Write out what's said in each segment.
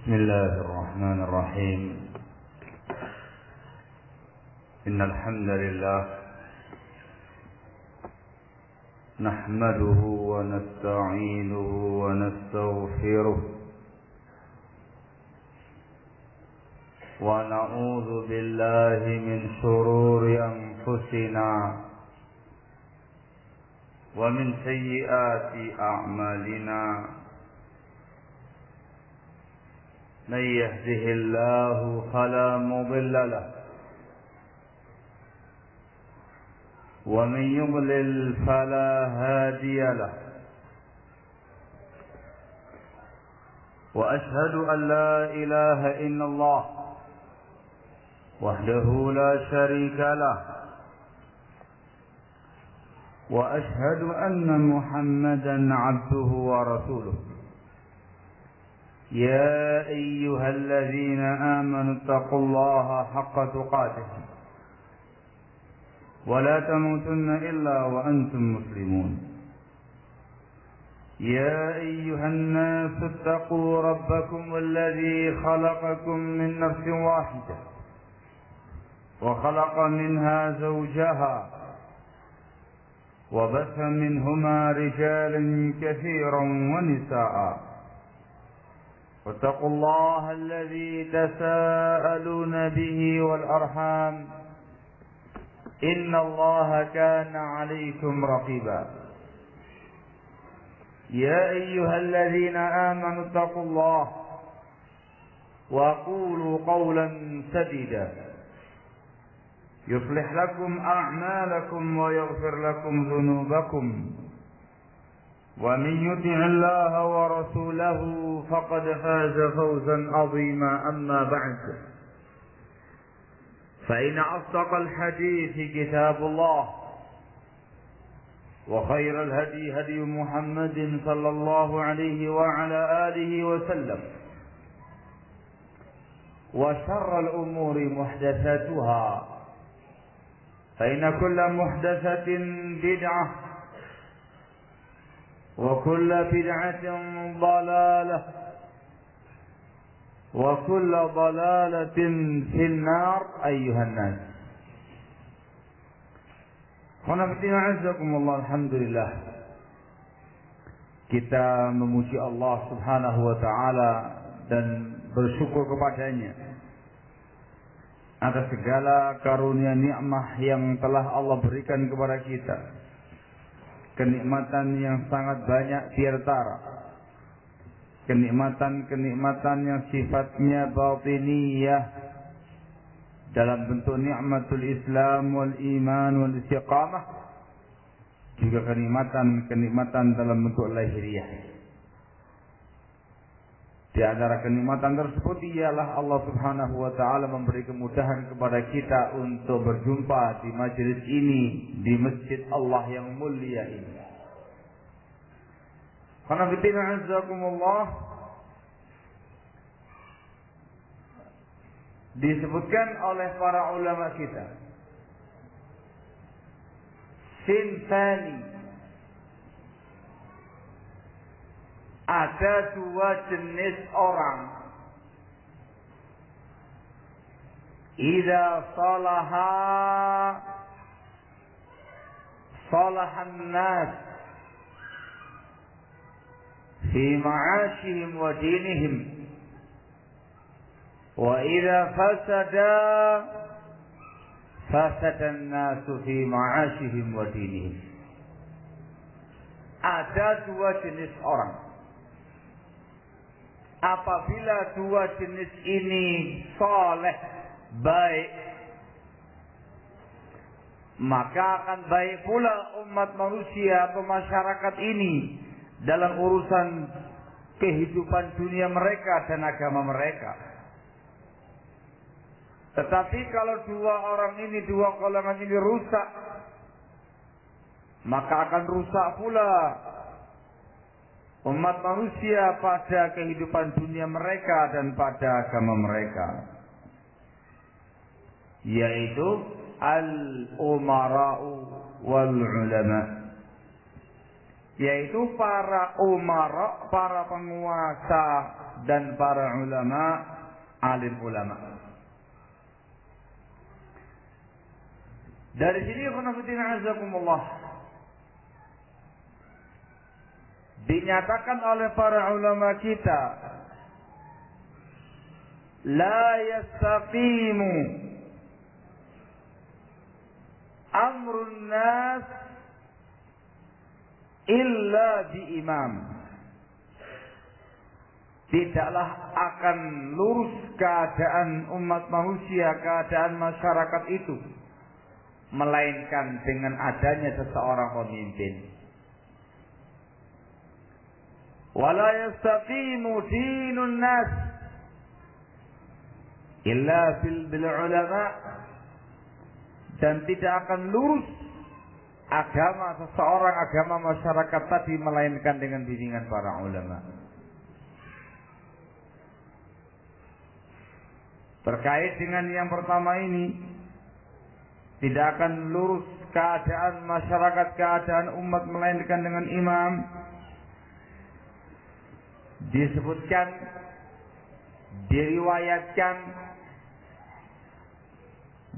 بسم الله الرحمن الرحيم إن الحمد لله نحمده ونستعينه ونستغفره ونعوذ بالله من شرور أنفسنا ومن سيئات أعمالنا من يهده الله فلا مضل له ومن يضلل فلا هادي له وأشهد أن لا إله إلا الله وحده لا شريك له وأشهد أن محمدا عبده ورسوله يا أيها الذين آمنوا اتقوا الله حق تقاته ولا تموتن إلا وأنتم مسلمون يا أيها الناس اتقوا ربكم الذي خلقكم من نفس واحدة وخلق منها زوجها وبث منهما رجالا كثيرا ونساء واتقوا الله الذي تساءلون به والأرحام إن الله كان عليكم رقيبا يا أيها الذين آمنوا اتقوا الله وقولوا قولا سديدا يصلح لكم أعمالكم ويغفر لكم ذنوبكم ومن يطع الله ورسوله فقد فاز فوزا عظيما أما بعد فإن أصدق الحديث كتاب الله وخير الهدي هدي محمد صلى الله عليه وعلى آله وسلم وشر الأمور محدثاتها فإن كل محدثة بدعة وكل بدعة ضلالة وكل ضلالة في النار أيها الناس. Alhamdulillah, kita memuji Allah Subhanahu wa taala dan bersyukur kepadanya atas segala karunia nikmat yang telah Allah berikan kepada kita. Kenikmatan yang sangat banyak tiada-tara. Kenikmatan-kenikmatan yang sifatnya batiniyah dalam bentuk nikmatul Islam wal iman wal istiqamah, juga kenikmatan dalam bentuk lahiriah. Di antara kenikmatan tersebut ialah Allah Subhanahu wa taala memberi kemudahan kepada kita untuk berjumpa di majelis ini, di masjid Allah yang mulia ini. Karena fitina azzakumullah, disebutkan oleh para ulama kita, sinfani, ada dua jenis orang. Idza salaha salahan nas fi ma'ashihim wa dinihim, wa idza fasada fasadan nasu fi ma'ashihim wa dinihim. Ada dua jenis orang. Apabila dua jenis ini saleh, baik, maka akan baik pula umat manusia atau masyarakat ini dalam urusan kehidupan dunia mereka dan agama mereka. Tetapi kalau dua orang ini, dua golongan ini rusak, maka akan rusak pula umat manusia pada kehidupan dunia mereka dan pada agama mereka, yaitu al-umara'u wal ulama. yaitu para umara, para penguasa dan para ulama, alim ulama. Dari sini khonafidina azakumullah, dinyatakan oleh para ulama kita, la yastaqimu amrun nas illa bi imam. Tidaklah akan lurus keadaan umat manusia, keadaan masyarakat itu, melainkan dengan adanya seseorang pemimpin. Wala yastaqimu dinun nas illa bil ulama, dan tidak akan lurus agama seseorang, agama masyarakat tadi, melainkan dengan bimbingan para ulama. Terkait dengan yang pertama ini, tidak akan lurus keadaan masyarakat, keadaan umat, melainkan dengan imam. Disebutkan, diriwayatkan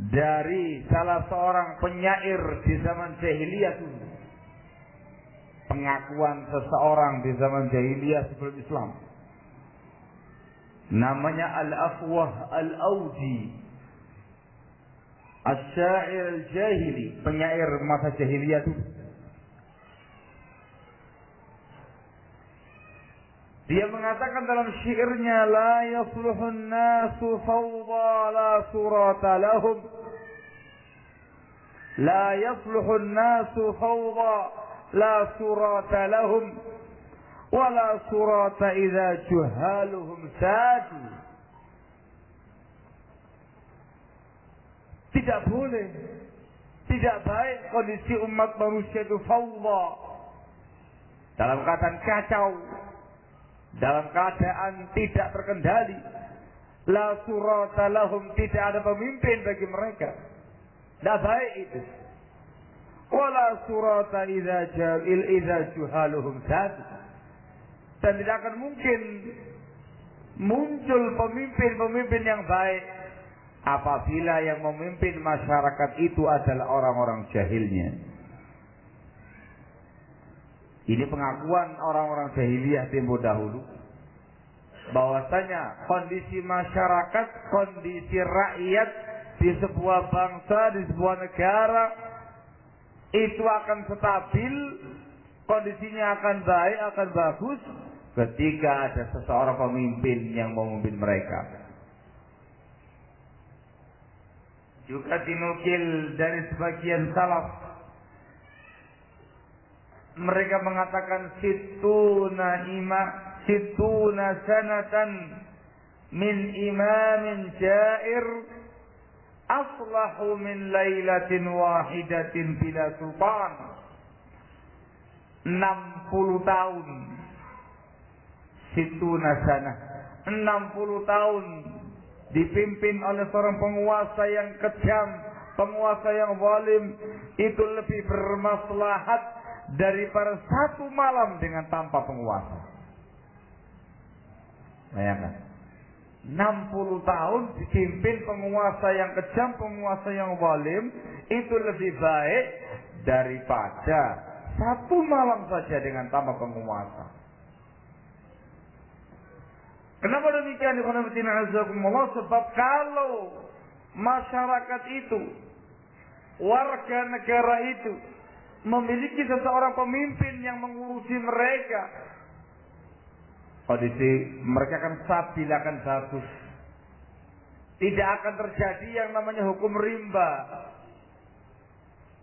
dari salah seorang penyair di zaman jahiliyah dulu, pengakuan seseorang di zaman jahiliyah sebelum Islam, namanya Al-Afwah Al-Audi, Asy-Syair Al-Jahili, penyair masa jahiliyah itu. Dia mengatakan dalam syairnya, la yasluhun nasu fawda la surata lahum, la yasluhun nasu fawda la surata lahum, wa la surata idza juhaluhum sadu. Tidak boleh, tidak baik kondisi umat manusia itu fawda, dalam keadaan kacau, dalam keadaan tidak terkendali. La surata lahum, tidak ada pemimpin bagi mereka. Tidak baik itu. Wala surata idza juhaluhum sadu, dan tidak akan mungkin muncul pemimpin-pemimpin yang baik apabila yang memimpin masyarakat itu adalah orang-orang jahilnya. Ini pengakuan orang-orang jahiliyah tempo dahulu, bahwasanya kondisi masyarakat, kondisi rakyat di sebuah bangsa, di sebuah negara itu akan stabil, kondisinya akan baik, akan bagus ketika ada seseorang pemimpin yang memimpin mereka. Juga dinukil dari sebagian salaf, mereka mengatakan situna sanatan min imamin jair aslahu min lailatin wahidatin bila sultan. 60 tahun situna sana, 60 tahun dipimpin oleh seorang penguasa yang kejam, penguasa yang zalim, itu lebih bermaslahat daripada satu malam dengan tanpa penguasa. Bayangkan, 60 tahun dipimpin penguasa yang kejam, penguasa yang zalim, itu lebih baik daripada satu malam saja dengan tanpa penguasa. Kenapa demikian? Sebab kalau masyarakat itu, warga negara itu memiliki seseorang pemimpin yang mengurusi mereka, kondisi mereka akan stabil, akan bagus. Tidak akan terjadi yang namanya hukum rimba.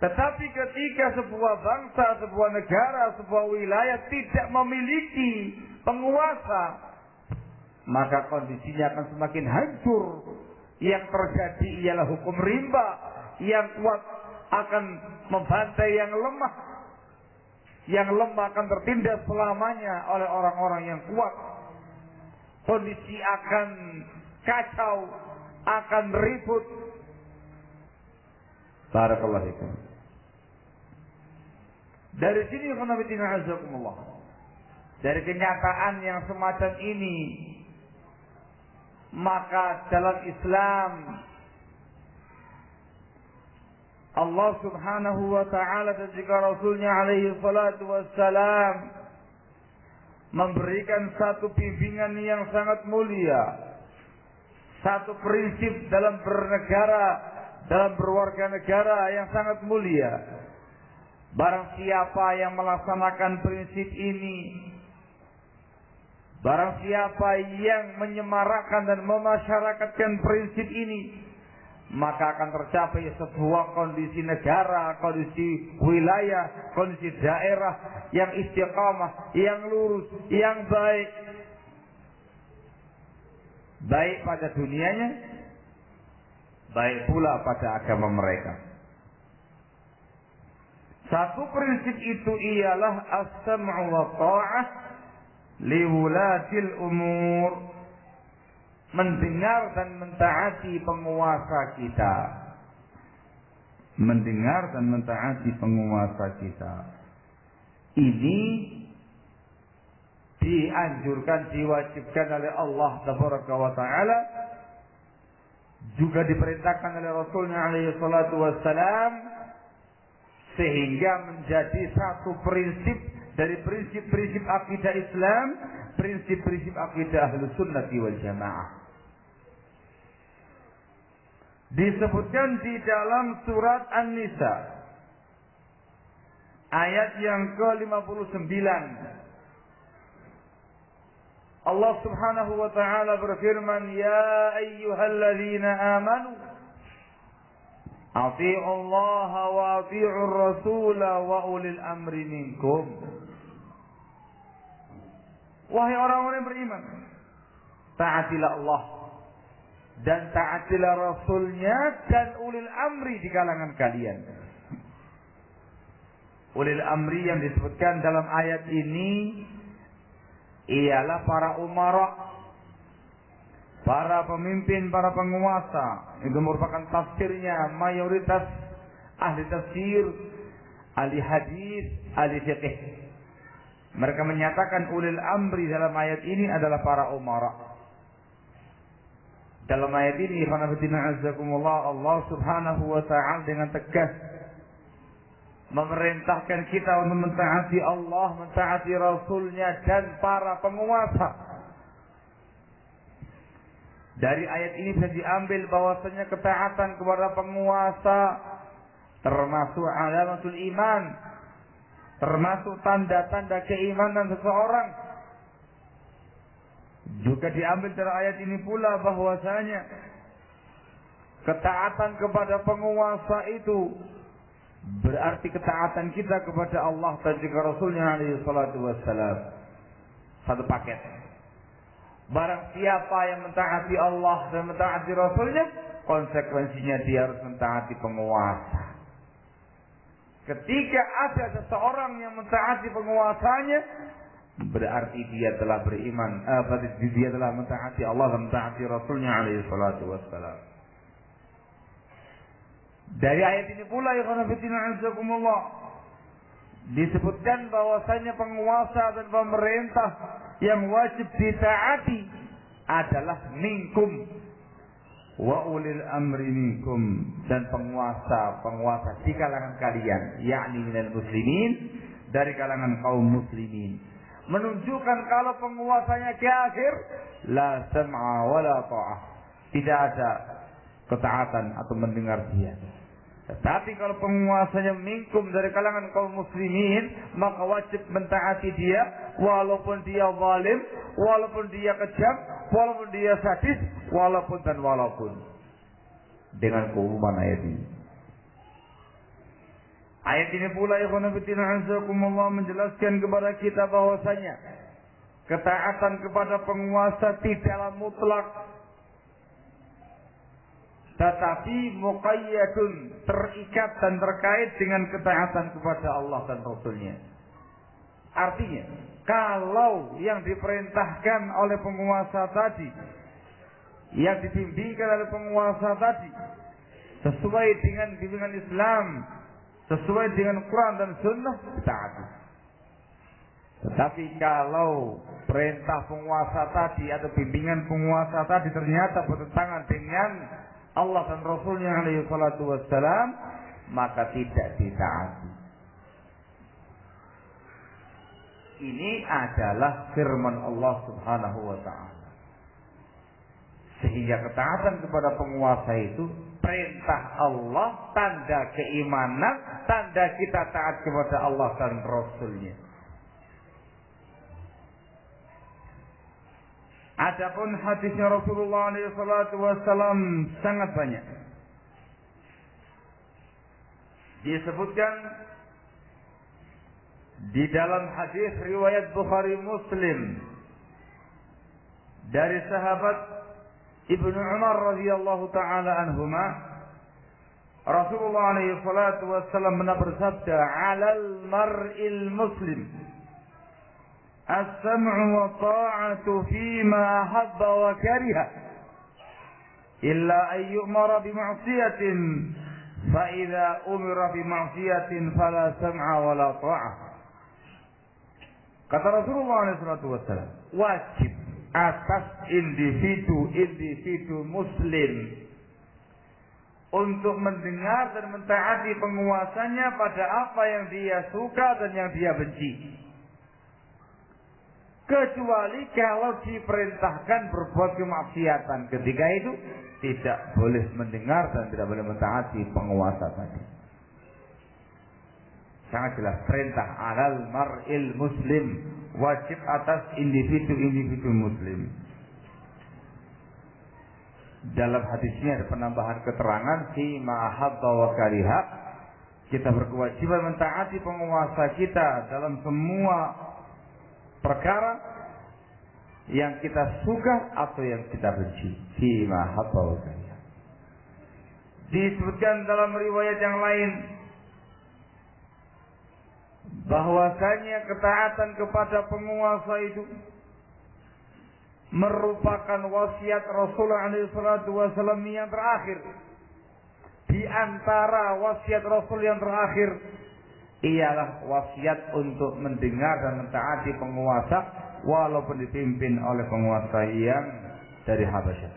Tetapi ketika sebuah bangsa, sebuah negara, sebuah wilayah tidak memiliki penguasa, maka kondisinya akan semakin hancur. Yang terjadi ialah hukum rimba. Yang kuat akan membantai yang lemah. Yang lemah akan tertindas selamanya oleh orang-orang yang kuat. Kondisi akan kacau, akan ribut. Barakallahu fikum. Dari sini dari kenyataan yang semacam ini, maka dalam Islam Allah Subhanahu wa ta'ala dan juga Rasulnya alaihi salatu wassalam memberikan satu bimbingan yang sangat mulia, satu prinsip dalam bernegara, dalam berwarga negara yang sangat mulia. Barang siapa yang melaksanakan prinsip ini, barang siapa yang menyemarakkan dan memasyarakatkan prinsip ini, maka akan tercapai sebuah kondisi negara, kondisi wilayah, kondisi daerah yang istiqamah, yang lurus, yang baik. Baik pada dunianya, baik pula pada agama mereka. Satu prinsip itu ialah as-sam'u wa ta'ah li wulatil umur. Mendengar dan mentaati penguasa kita. Mendengar dan mentaati penguasa kita. Ini dianjurkan, diwajibkan oleh Allah Tabaraka wa Ta'ala, juga diperintahkan oleh Rasulnya alaihi salatu wassalam, sehingga menjadi satu prinsip dari prinsip-prinsip akidah Islam, prinsip-prinsip akidah Ahlus Sunnati wal Jamaah. Disebutkan di dalam surat An-Nisa ayat yang ke-59, Allah Subhanahu wa ta'ala berfirman, ya ayyuhalladzina amanu ati'u Allah wa ati'u Rasul wa ulil amri minkum. Wahai orang-orang yang beriman, taatilah Allah dan taatilah Rasulnya dan ulil amri di kalangan kalian. Ulil amri yang disebutkan dalam ayat ini ialah para umara, para pemimpin, para penguasa. Itu merupakan tafsirnya mayoritas ahli tafsir, ahli hadis, ahli fiqh. Mereka menyatakan ulil amri dalam ayat ini adalah para umara. Dalam ayat ini, Allah Subhanahu wa ta'ala dengan tegas memerintahkan kita untuk mentaati Allah, mentaati Rasulnya dan para penguasa. Dari ayat ini bisa diambil bahwasanya ketaatan kepada penguasa termasuk alamatul iman, termasuk tanda-tanda keimanan seseorang. Juga diambil dari ayat ini pula bahwasanya ketaatan kepada penguasa itu berarti ketaatan kita kepada Allah dan juga Rasulnya alaihi salatu wassalam. Satu paket. Barang siapa yang mentaati Allah dan mentaati Rasulnya, konsekuensinya dia harus mentaati penguasa. Ketika ada seseorang yang mentaati penguasanya, berarti dia telah beriman, berarti dia telah mentaati Allah dan mentaati Rasulnya alaihi salatu wassalam. Dari ayat ini pula disebutkan bahwasanya penguasa dan pemerintah yang wajib ditaati adalah minkum wa ulil amri minkum, dan penguasa di kalangan kalian, yakni minal muslimin, dari kalangan kaum muslimin. Menunjukkan kalau penguasanya kafir, la sam'a wa la ta'ah, tidak ada ketaatan atau mendengar dia. Tetapi kalau penguasanya minkum, dari kalangan kaum muslimin, maka wajib mentaati dia, walaupun dia zalim, walaupun dia kejam, walaupun dia sadis, walaupun dengan keumuman ayat ini. Ayat ini pula menjelaskan kepada kita bahwasanya ketaatan kepada penguasa tidaklah mutlak, tetapi muqayyadun, terikat dan terkait dengan ketaatan kepada Allah dan Rasulnya. Artinya, kalau yang diperintahkan oleh penguasa tadi, yang dibimbingkan oleh penguasa tadi, sesuai dengan bimbingan Islam, sesuai dengan Quran dan Sunnah, taati. Tetapi kalau perintah penguasa tadi atau bimbingan penguasa tadi ternyata bertentangan dengan Allah dan Rasulnya alaihi salatu wassalam, maka tidak ditaati. Ini adalah firman Allah Subhanahu wa ta'ala. Sehingga ketaatan kepada penguasa itu perintah Allah, tanda keimanan, tanda kita taat kepada Allah dan Rasulnya. Adapun hadisnya Rasulullah SAW sangat banyak. Disebutkan di dalam hadis riwayat Bukhari Muslim dari sahabat Ibnu Umar radhiyallahu taala anhuma, Rasulullah SAW pernah bersabda, "'Alal mar'il muslim as-sam'u wa ta'atu fima ahabba wa kariha illa an yu'mara bi ma'siyatin fa idza umira bi ma'siyatin fala sam'a wa la ta'ah." Kata Rasulullah SAW, wajib atas individu muslim untuk mendengar dan mentaati penguasanya pada apa yang dia suka dan yang dia benci, kecuali kalau diperintahkan berbuat kemaksiatan. Ketika itu tidak boleh mendengar dan tidak boleh mentaati penguasa tadi. Sangat jelas perintah alal mar'il muslim, wajib atas individu muslim. Dalam hadisnya ada penambahan keterangan fi ma'ahabba wa kariha, kita berkewajiban mentaati penguasa kita dalam semua perkara yang kita suka atau yang kita benci. Fi ma'ahabba wa kariha. Disebutkan dalam riwayat yang lain bahwasanya ketaatan kepada penguasa itu merupakan wasiat Rasulullah SAW yang terakhir. Di antara wasiat Rasul yang terakhir ialah wasiat untuk mendengar dan mentaati penguasa walaupun dipimpin oleh penguasa yang dari Habasyah.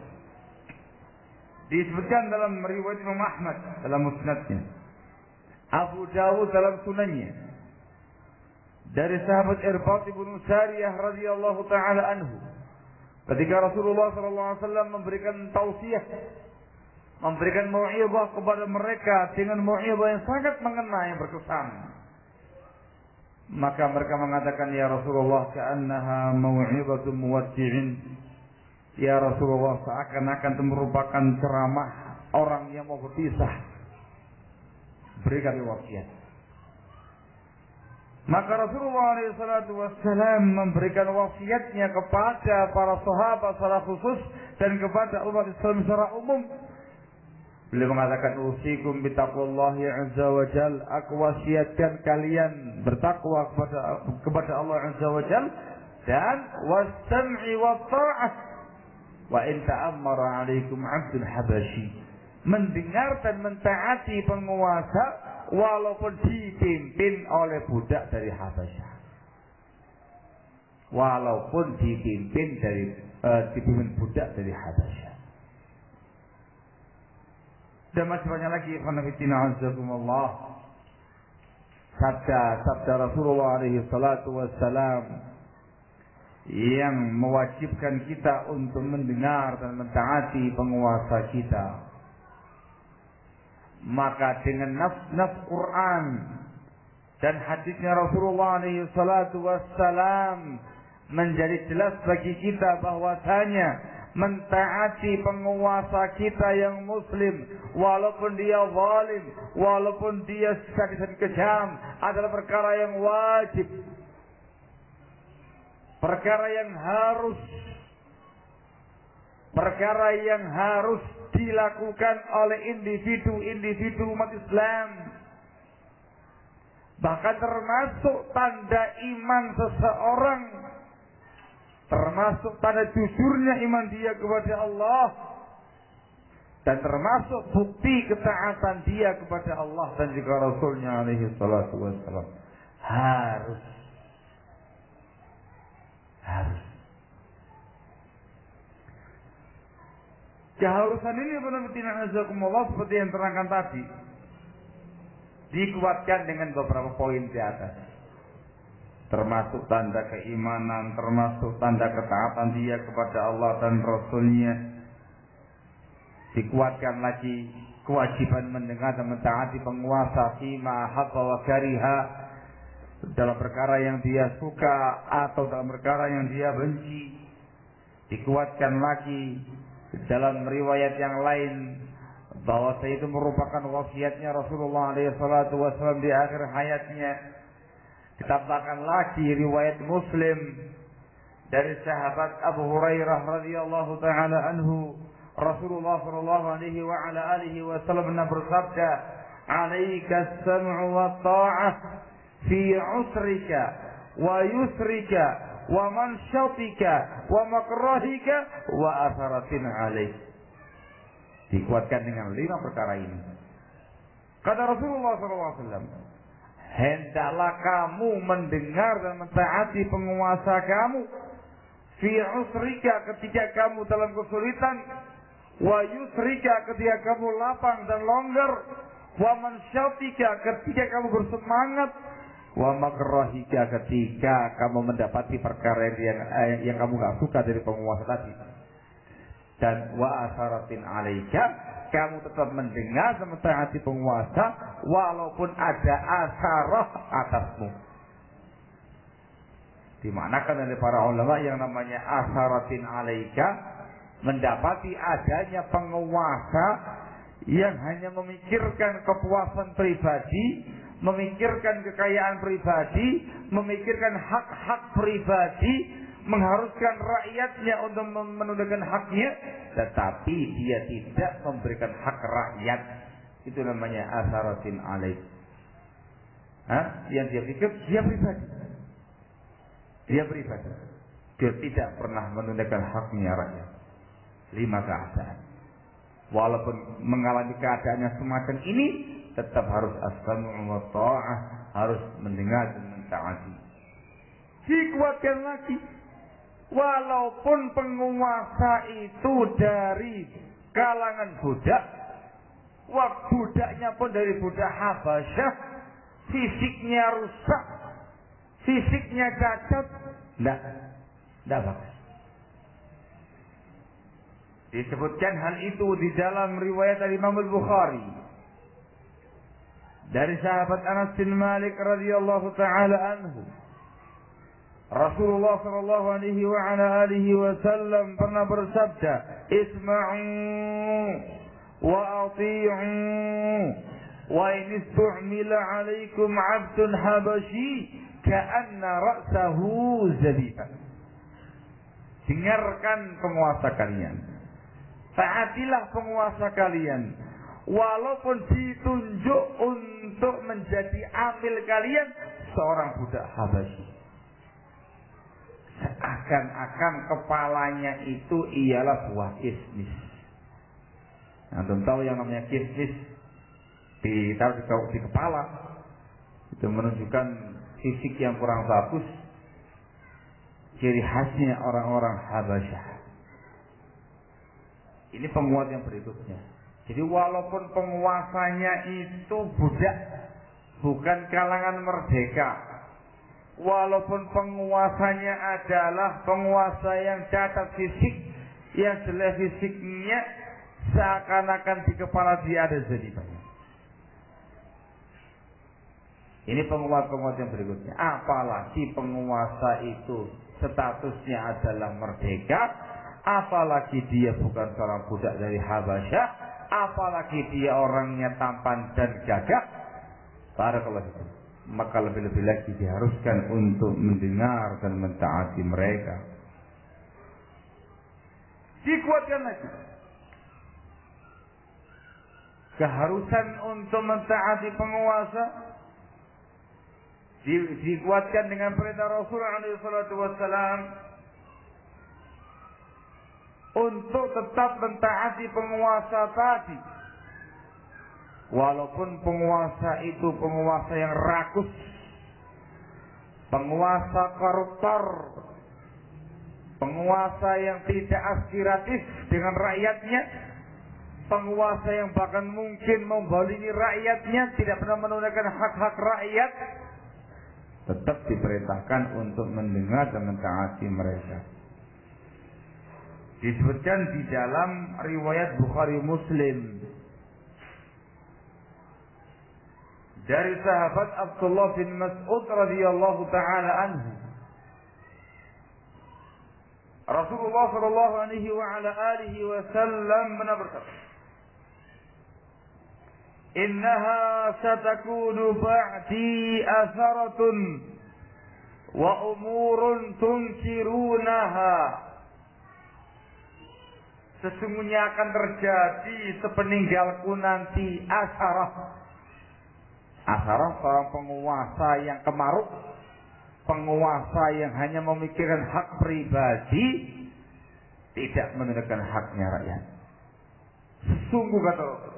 Disebutkan dalam riwayat Imam Ahmad dalam musnadnya, Abu Dawud dalam sunannya, dari sahabat Irbad bin Sariyah radhiyallahu taala anhu, ketika Rasulullah SAW memberikan tausiah, memberikan mau'izah kepada mereka dengan mau'izah yang sangat mengena, yang berkesan, maka mereka mengatakan, ya Rasulullah, ka'annaha mau'izatu muwaddi'in. Ya Rasulullah, seakan-akan itu merupakan ceramah orang yang mau berpisah. Berikan wasiat. Maka Rasulullah SAW memberikan wasiatnya kepada para sahabat secara khusus dan kepada umat Islam secara umum. Beliau mengatakan, usikum bitaqwallahi azza wa jal, aku wasiatkan kalian bertakwa kepada Allah azza wa jal, dan was-sam'i wat-tha'ah wa in ta'ammara 'alaikum 'abdul habasyi, mendengar dan mentaati penguasa walaupun dipimpin oleh budak dari Habasyah. Walaupun dipimpin budak dari Habasyah. Dan masih banyak lagi sabda Rasulullah alaihi salatu wassalam yang mewajibkan kita untuk mendengar dan mentaati penguasa kita. Maka dengan nas Quran dan hadisnya Rasulullah SAW menjadi jelas bagi kita bahwasanya mentaati penguasa kita yang muslim walaupun dia zalim, walaupun dia sadis dan kejam, adalah perkara yang wajib, perkara yang harus dilakukan oleh individu umat Islam. Bahkan termasuk tanda iman seseorang, termasuk tanda jujurnya iman dia kepada Allah dan termasuk bukti ketaatan dia kepada Allah dan juga Rasulnya alaihi salatu wassalam. Harus. Keharusan ini benar-benar seperti yang terangkan tadi, dikuatkan dengan beberapa poin di atas. Termasuk tanda keimanan, termasuk tanda ketaatan dia kepada Allah dan Rasulnya. Dikuatkan lagi kewajiban mendengar dan mentaati penguasa fima habba wa kariha, dalam perkara yang dia suka atau dalam perkara yang dia benci. Dikuatkan lagi dalam riwayat yang lain bahwa itu merupakan wasiatnya Rasulullah SAW di akhir hayatnya. Ditambahkan lagi riwayat Muslim dari sahabat Abu Hurairah radhiyallahu taala anhu, Rasulullah sallallahu alaihi wa ala alihi wasallam bersabda, "'Alaika as-sam'u wa ta'ah fi 'usrika wa yusrika wa manshatika wa makrahika wa atharatin 'alaik." Dikuatkan dengan 5 perkara ini. Kata Rasulullah sallallahu alaihi wasallam, hendaklah kamu mendengar dan mentaati penguasa kamu fi usrika ketika kamu dalam kesulitan, wa yusrika ketika kamu lapang dan longgar, wa mansyatika ketika kamu bersemangat, wa makrahika ketika kamu mendapati perkara yang kamu gak suka dari penguasa tadi, dan wa asaratin alaika, kamu tetap mendengar dan mentaati penguasa walaupun ada asarah atasmu. Dimanakan oleh para ulama yang namanya asaratin alaika, mendapati adanya penguasa yang hanya memikirkan kepuasan pribadi, memikirkan kekayaan pribadi, memikirkan hak-hak pribadi, mengharuskan rakyatnya untuk menunaikan haknya, tetapi dia tidak memberikan hak rakyat. Itu namanya asaratin alaik. Yang dia pikir dia pribadi. Dia tidak pernah menunaikan haknya rakyat. 5 keadaan. Walaupun mengalami keadaan yang semacam ini, tetap harus as-sam'u wa ta'ah, harus mendengar dan mentaati. Dikuatkan lagi, walaupun penguasa itu dari kalangan budak, budaknya pun dari budak Habasyah, fisiknya rusak, fisiknya cacat, tidak bagus. Disebutkan hal itu di dalam riwayat Imam Al-Bukhari dari sahabat Anas bin Malik radhiyallahu taala anhu. Rasulullah sallallahu alaihi wa ala alihi wasallam pernah bersabda, "Isma'u wa ati'u wa in istu'mila 'alaikum 'abdun habasyi ka'anna ra'sahu zabiban." Dengarkan penguasa kalian, taatilah penguasa kalian, walaupun ditunjuk untuk menjadi amil kalian seorang budak Habasyi. Seakan-akan kepalanya itu ialah buah kismis. Antum tahu yang namanya kismis ditaruh di kepala, itu menunjukkan fisik yang kurang bagus, ciri khasnya orang-orang Habasyah. Ini penguat yang berikutnya. Jadi walaupun penguasanya itu budak, bukan kalangan merdeka, walaupun penguasanya adalah penguasa yang cacat fisik, yang jelek fisiknya, seakan-akan di kepala dia ada zalibannya. Ini penguat-penguat yang berikutnya. Apalagi penguasa itu statusnya adalah merdeka, apalagi dia bukan seorang budak dari Habasyah, apalagi dia orangnya tampan dan gagah, barakallahu fikum, maka lebih-lebih lagi diharuskan untuk mendengar dan mentaati mereka. Dikuatkan lagi keharusan untuk mentaati penguasa, dikuatkan dengan perintah Rasulullah SAW, untuk tetap mentaati penguasa tadi, walaupun penguasa itu penguasa yang rakus, penguasa koruptor, penguasa yang tidak aspiratif dengan rakyatnya, penguasa yang bahkan mungkin membalimi rakyatnya, tidak pernah menunaikan hak-hak rakyat, tetap diperintahkan untuk mendengar dan mentaati mereka. Disebutkan di dalam riwayat Bukhari Muslim dari sahabat Abdullah bin Mas'ud radhiyallahu taala anhu, Rasulullah sallallahu alaihi wa ala alihi wasallam berkata, "Innaha satakunu ba'di atharatun wa umurun tunkirunaha." Sesungguhnya akan terjadi sepeninggalku nanti asarah. Asarah seorang penguasa yang kemaruk, penguasa yang hanya memikirkan hak pribadi, tidak menunaikan haknya rakyat. Sungguh kata Rasul,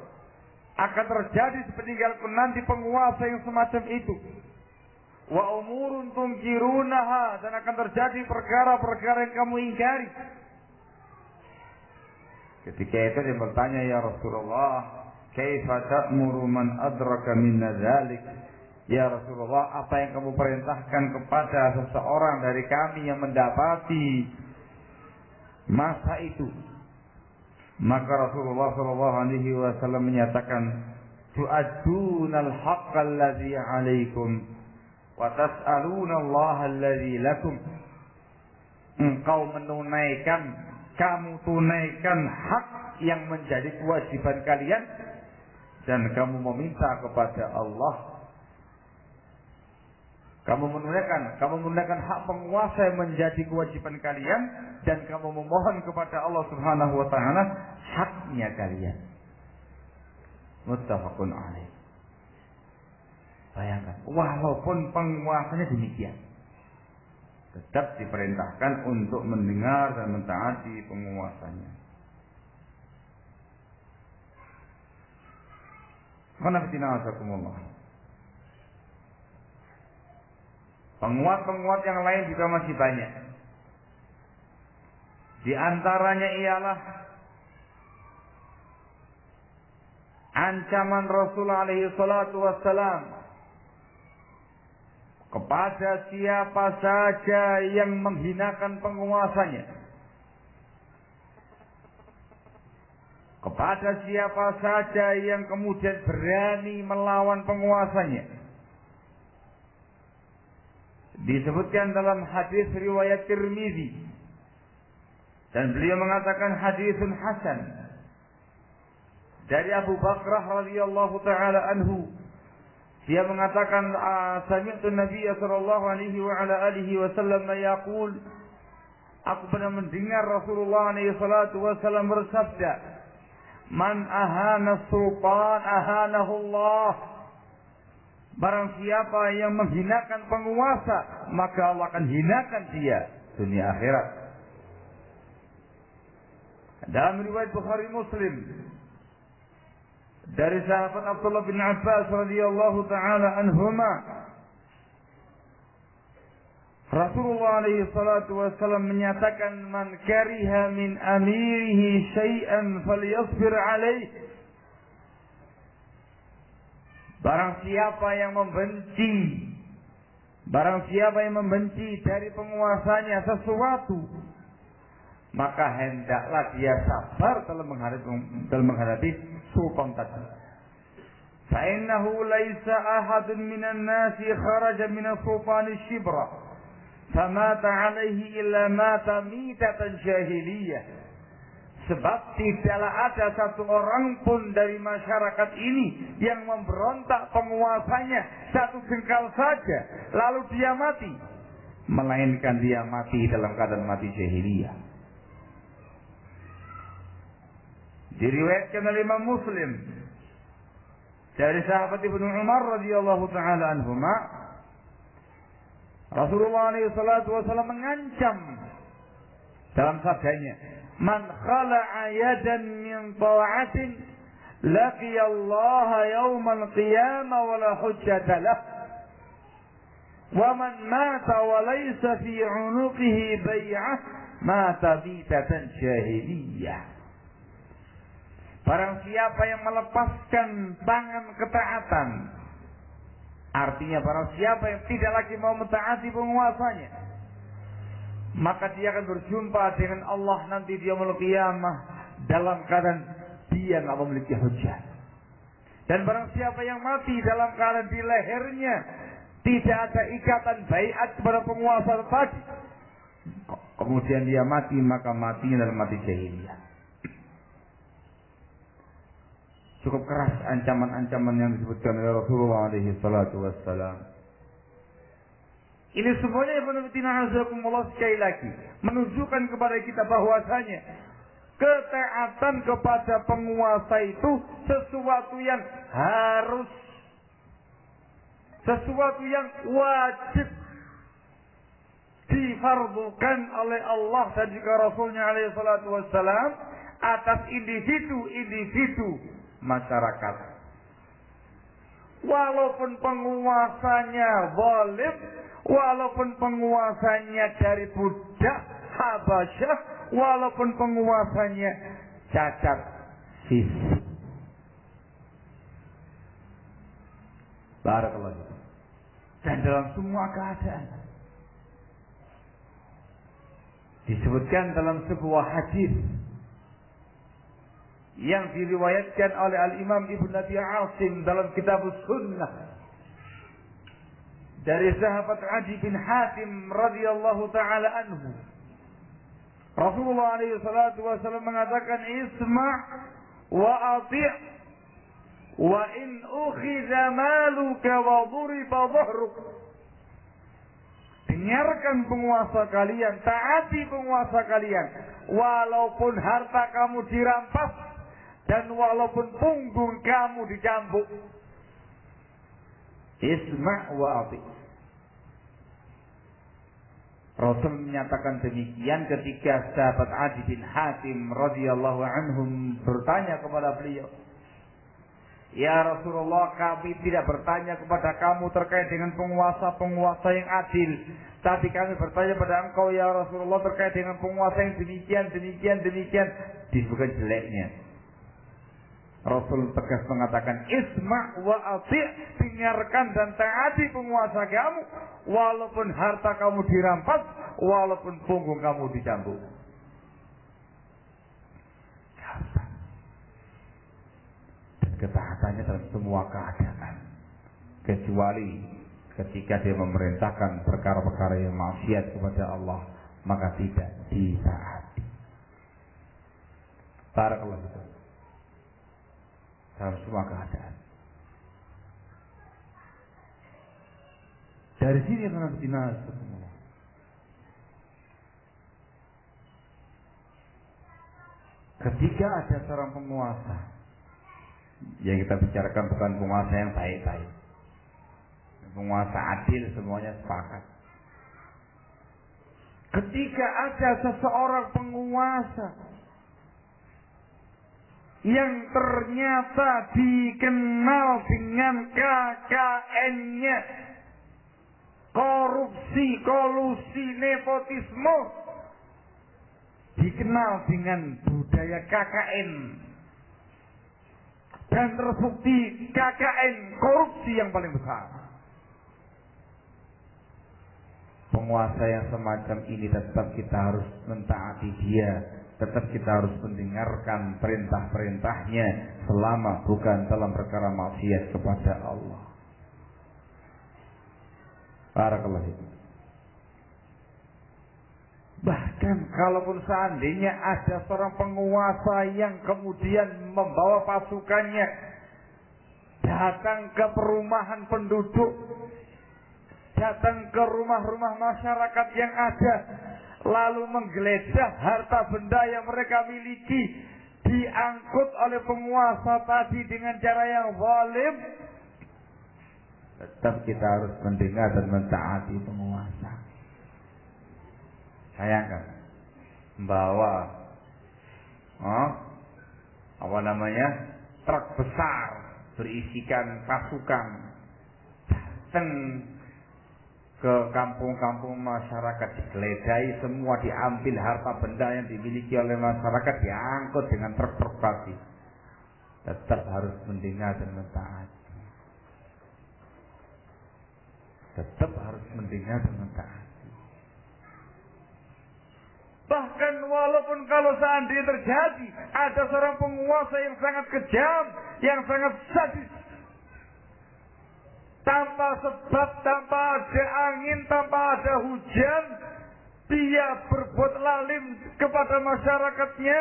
akan terjadi sepeninggalku nanti penguasa yang semacam itu. Wa umurun tunkirunaha, dan akan terjadi perkara-perkara yang kamu ingkari. Ketika itu dia bertanya, "Ya Rasulullah, kaifa ta'muru man adraka minna dzalik?" Ya Rasulullah, apa yang kamu perintahkan kepada seseorang dari kami yang mendapati masa itu? Maka Rasulullah sallallahu alaihi wasallam menyatakan, "Tu'addunal haqqal ladzi 'alaikum wa tas'aluna Allah alladzi lakum." Engkau kamu tunaikan hak yang menjadi kewajiban kalian, dan kamu meminta kepada Allah. Kamu menunaikan hak penguasa yang menjadi kewajiban kalian, dan kamu memohon kepada Allah Subhanahu wa taala haknya kalian. Muttafaqun alaih. Bayangkan, walaupun penguasanya demikian, tetap diperintahkan untuk mendengar dan mentaati penguasanya. Penguat-penguat yang lain juga masih banyak. Di antaranya ialah ancaman Rasul alaihi salatu wassalam kepada siapa saja yang menghinakan penguasanya, kepada siapa saja yang kemudian berani melawan penguasanya. Disebutkan dalam hadis riwayat Tirmizi, dan beliau mengatakan hadisun hasan dari Abu Bakrah radhiyallahu taala anhu. Dia mengatakan, sami'tu Nabi sallallahu alaihi wa ala alihi wasallam yaqul, aku pernah mendengar Rasulullah alaihi salatu wasallam bersabda, "Man ahana sultan ahanahu Allah." Barang siapa yang menghinakan penguasa, maka Allah akan hinakan dia dunia akhirat. Dalam riwayat Bukhari Muslim dari sahabat Abdullah bin Abbas radhiyallahu taala anhuma, Rasulullah alaihi salatu wasallam menyatakan, "Man kariha min amirihi syai'an falyasbir alaihi." Barang siapa yang membenci dari penguasanya sesuatu, maka hendaklah dia sabar dalam menghadapi sultan tadi. Fa'innahu laisa ahadun minan nasi kharaja minas sultani shibra famata alaihi illa mata mitatan jahiliyah. Sebab tidaklah ada satu orang pun dari masyarakat ini yang memberontak penguasanya satu jengkal saja lalu dia mati, melainkan dia mati dalam keadaan mati jahiliyah. Diriwayatkan oleh Imam Muslim dari sahabat Ibnu Umar radhiyallahu taala anhuma, Rasulullah alaihi salatu wasallam mengancam dalam sabdanya, "Man khala'a yadan min ta'atin laqiya Allah yaumal qiyamah wa la hujjata lah. Wa man mata wa laysa fi 'unuqihi bai'ah mata bitatan jahiliyah." Barang siapa yang melepaskan tangan ketaatan, artinya barang siapa yang tidak lagi mau mentaati penguasanya, maka dia akan berjumpa dengan Allah nanti di yaumul qiyamah dalam keadaan dia tidak memiliki hujjah. Dan barang siapa yang mati dalam keadaan di lehernya tidak ada ikatan baiat kepada penguasa tadi, kemudian dia mati, maka matinya dalam mati jahiliyah. Cukup keras ancaman-ancaman yang disebutkan oleh Rasulullah SAW. Ini semuanya yang menunjukkan sekali lagi menunjukkan kepada kita bahwasanya ketaatan kepada penguasa itu sesuatu yang harus, sesuatu yang wajib difardukan oleh Allah dan juga Rasulnya SAW atas individu-individu masyarakat. Walaupun penguasanya zalim, walaupun penguasanya dari budak Habasyah, walaupun penguasanya cacat fisik. Barakallahu. Dan dalam semua keadaan disebutkan dalam sebuah hadis yang diriwayatkan oleh Al-Imam Ibn Abi Asim dalam kitab Sunnah dari sahabat Adi bin Hatim radhiyallahu taala anhu. Rasulullah SAW mengatakan, "Isma' wa ati' wa in ukhidha maluka wa dhuriba dhahruk." Dengarkan penguasa kalian, taati penguasa kalian, walaupun harta kamu dirampas dan walaupun punggung kamu dicambuk. Isma' wa ati'. Rasul menyatakan demikian ketika sahabat Adi bin Hatim radhiyallahu anhum bertanya kepada beliau, "Ya Rasulullah, kami tidak bertanya kepada kamu terkait dengan penguasa-penguasa yang adil, tapi kami bertanya pada engkau ya Rasulullah terkait dengan penguasa yang demikian." Disebutkan jeleknya. Rasul tegas mengatakan, "Isma' wa ati'." Dengarkan dan taati penguasa kamu, walaupun harta kamu dirampas, walaupun punggung kamu dicambuk. Dan ketaatannya dalam semua keadaan, kecuali ketika dia memerintahkan perkara-perkara yang maksiat kepada Allah, maka tidak ditaati. Barakallahu fikum. Dalam semua keadaan. Dari sini akan dinas semua. Ketika ada seorang penguasa, yang kita bicarakan bukan penguasa yang baik-baik, penguasa adil, semuanya sepakat. Ketika ada seseorang penguasa yang ternyata dikenal dengan KKN-nya, korupsi, kolusi, nepotisme, dikenal dengan budaya KKN, dan terbukti KKN korupsi yang paling besar. Penguasa yang semacam ini tetap kita harus mentaati dia, tetap kita harus mendengarkan perintah-perintahnya selama bukan dalam perkara maksiat kepada Allah. Barakallahu fikum. Bahkan kalaupun seandainya ada seorang penguasa yang kemudian membawa pasukannya datang ke perumahan penduduk, datang ke rumah-rumah masyarakat yang ada, lalu menggeledah harta benda yang mereka miliki, diangkut oleh penguasa tadi dengan cara yang zalim, tetap kita harus mendengar dan mentaati penguasa. Sayangkan, membawa truk besar berisikan pasukan datang ke kampung-kampung masyarakat, digeledahi semua, diambil harta benda yang dimiliki oleh masyarakat, diangkut dengan truk-truk pasti. Tetap harus mendengar dan mentaati. Tetap harus mendengar dan mentaati. Bahkan walaupun kalau seandainya terjadi ada seorang penguasa yang sangat kejam, yang sangat sadis, tanpa sebab, tanpa ada angin, tanpa ada hujan, dia berbuat lalim kepada masyarakatnya,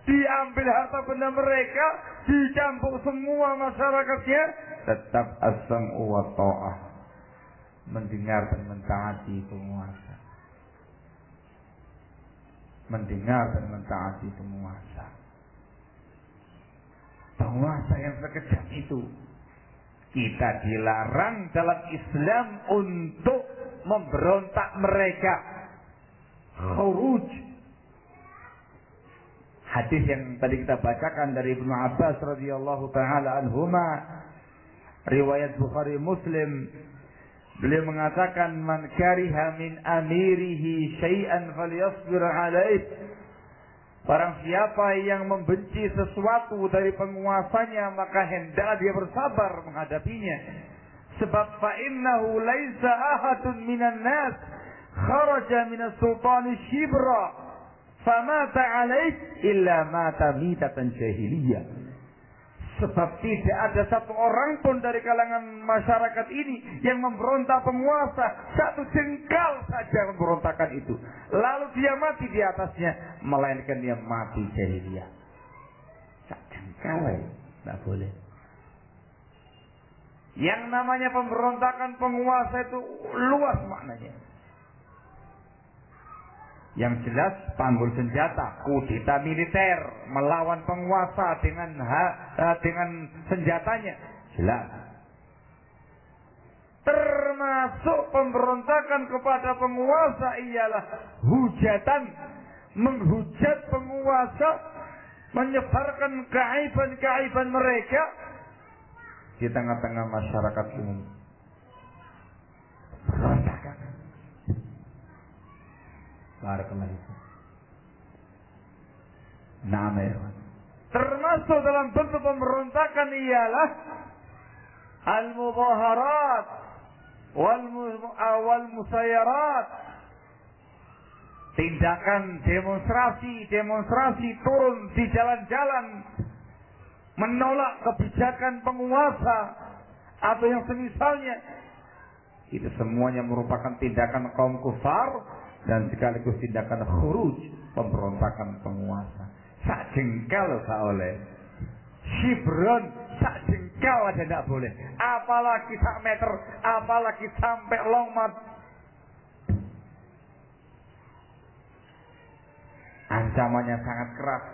diambil harta benda mereka, dicampur semua masyarakatnya, tetap as-sam'u wa ta'ah, mendengar dan mentaati penguasa. Mendengar dan mentaati penguasa. Penguasa yang sekejam itu, kita dilarang dalam Islam untuk memberontak mereka. Khuruj. Hadis yang tadi kita bacakan dari Ibnu Abbas radhiyallahu taala anhuma, riwayat Bukhari Muslim, beliau mengatakan, man kariha min amirihi syai'an falyasbir alaih. Barang siapa yang membenci sesuatu dari penguasanya, maka hendaklah dia bersabar menghadapinya. Sebab fa innahu laisa ahadun minan nas kharaja minas sultani shibra famata alaih illa mata mitatan jahiliyah. Sebab tidak ada satu orang pun dari kalangan masyarakat ini yang memberontak penguasa, satu jengkal saja memberontakan itu, lalu dia mati di atasnya, melainkan dia mati jahiliyah. Satu jengkal, tidak boleh. Yang namanya pemberontakan penguasa itu luas maknanya. Yang jelas panggul senjata, kudeta militer, melawan penguasa dengan senjatanya, jelas. Termasuk pemberontakan kepada penguasa ialah hujatan, menghujat penguasa, menyebarkan keaiban-keaiban mereka di tengah-tengah masyarakat umum. Berontakan. Barakallahu. Termasuk dalam bentuk pemberontakan ialah al-mudaharat wal musayarat, tindakan demonstrasi turun di jalan-jalan menolak kebijakan penguasa atau yang semisalnya. Itu semuanya merupakan tindakan kaum kufar dan sekaligus tindakan khuruj, pemberontakan penguasa. Sak jengkal tak oleh, shibron sak jengkal aja tidak boleh, apalagi sak meter, apalagi sampai longmat. Ancamannya sangat keras.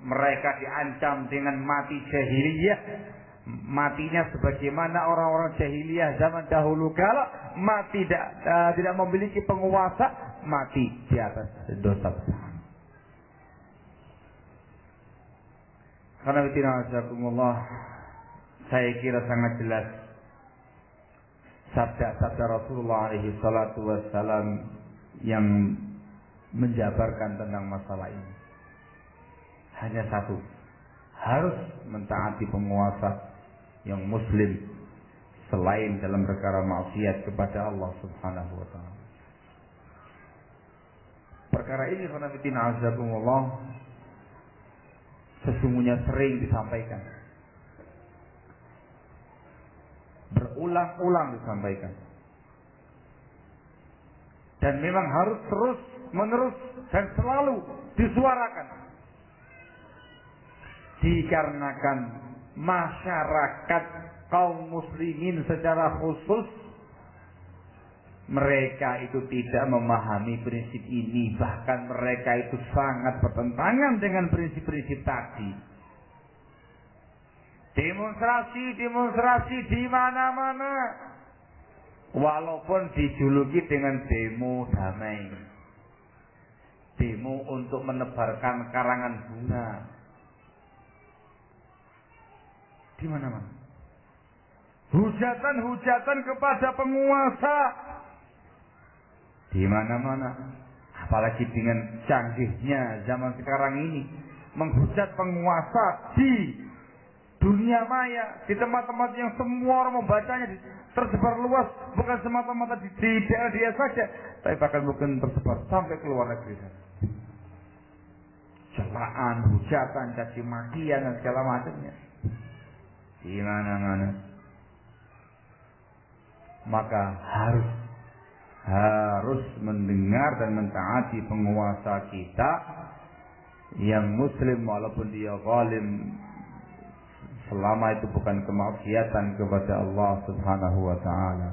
Mereka diancam dengan mati jahiliyah. Matinya sebagaimana orang-orang jahiliyah zaman dahulu kala, mati tidak memiliki penguasa, mati di atas dosa besar. Karena bismillah, saya kira sangat jelas sabda-sabda Rasulullah alaihi salatu wassalam yang menjabarkan tentang masalah ini. Hanya satu, harus mentaati penguasa yang muslim selain dalam perkara maksiat kepada Allah Subhanahu wa taala. Perkara ini khonafidina azakumullah sesungguhnya sering disampaikan, berulang-ulang disampaikan, dan memang harus terus menerus dan selalu disuarakan, dikarenakan masyarakat kaum muslimin secara khusus mereka itu tidak memahami prinsip ini, bahkan mereka itu sangat bertentangan dengan prinsip-prinsip tadi. Demonstrasi di mana-mana, walaupun dijuluki dengan demo damai, demo untuk menebarkan karangan bunga. Di mana-mana. Hujatan-hujatan kepada penguasa. Di mana-mana. Apalagi dengan canggihnya zaman sekarang ini. Menghujat penguasa di dunia maya. Di tempat-tempat yang semua orang membacanya. Tersebar luas. Bukan semata-mata di daerah dia saja. Tapi bahkan mungkin tersebar sampai ke luar negeri. Celaan, hujatan, caci makian dan segala macamnya. Di mana-mana. Maka harus mendengar dan mentaati penguasa kita yang muslim walaupun dia zalim, selama itu bukan kemaksiatan kepada Allah Subhanahu wa taala.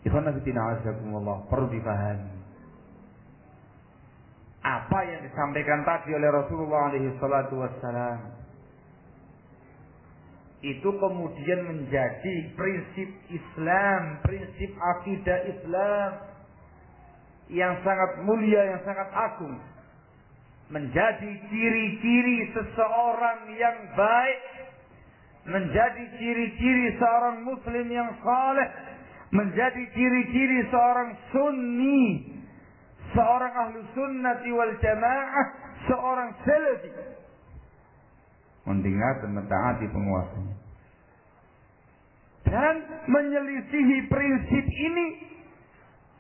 Ikhwan fillah azakumullah, perlu dipahami apa yang disampaikan tadi oleh Rasulullah alaihi salatu wassalam itu kemudian menjadi prinsip Islam, prinsip akidah Islam yang sangat mulia, yang sangat agung, menjadi ciri-ciri seseorang yang baik, menjadi ciri-ciri seorang muslim yang saleh, menjadi ciri-ciri seorang sunni, seorang ahlu sunnati wal jamaah, seorang salafi, mendengar dan mentaati penguasanya. Dan menyelisihi prinsip ini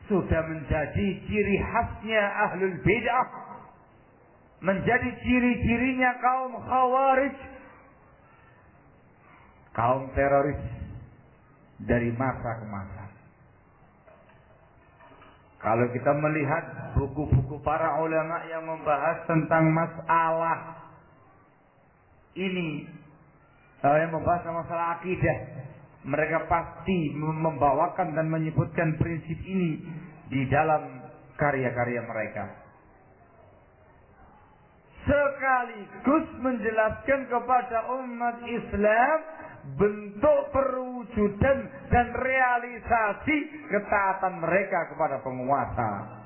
sudah menjadi ciri khasnya ahlul bid'ah, menjadi ciri-cirinya kaum khawarij, kaum teroris dari masa ke masa. Kalau kita melihat buku-buku para ulama yang membahas tentang masalah ini, yang membahas masalah akidah, mereka pasti membawakan dan menyebutkan prinsip ini di dalam karya-karya mereka. Sekaligus menjelaskan kepada umat Islam bentuk perwujudan dan realisasi ketaatan mereka kepada penguasa.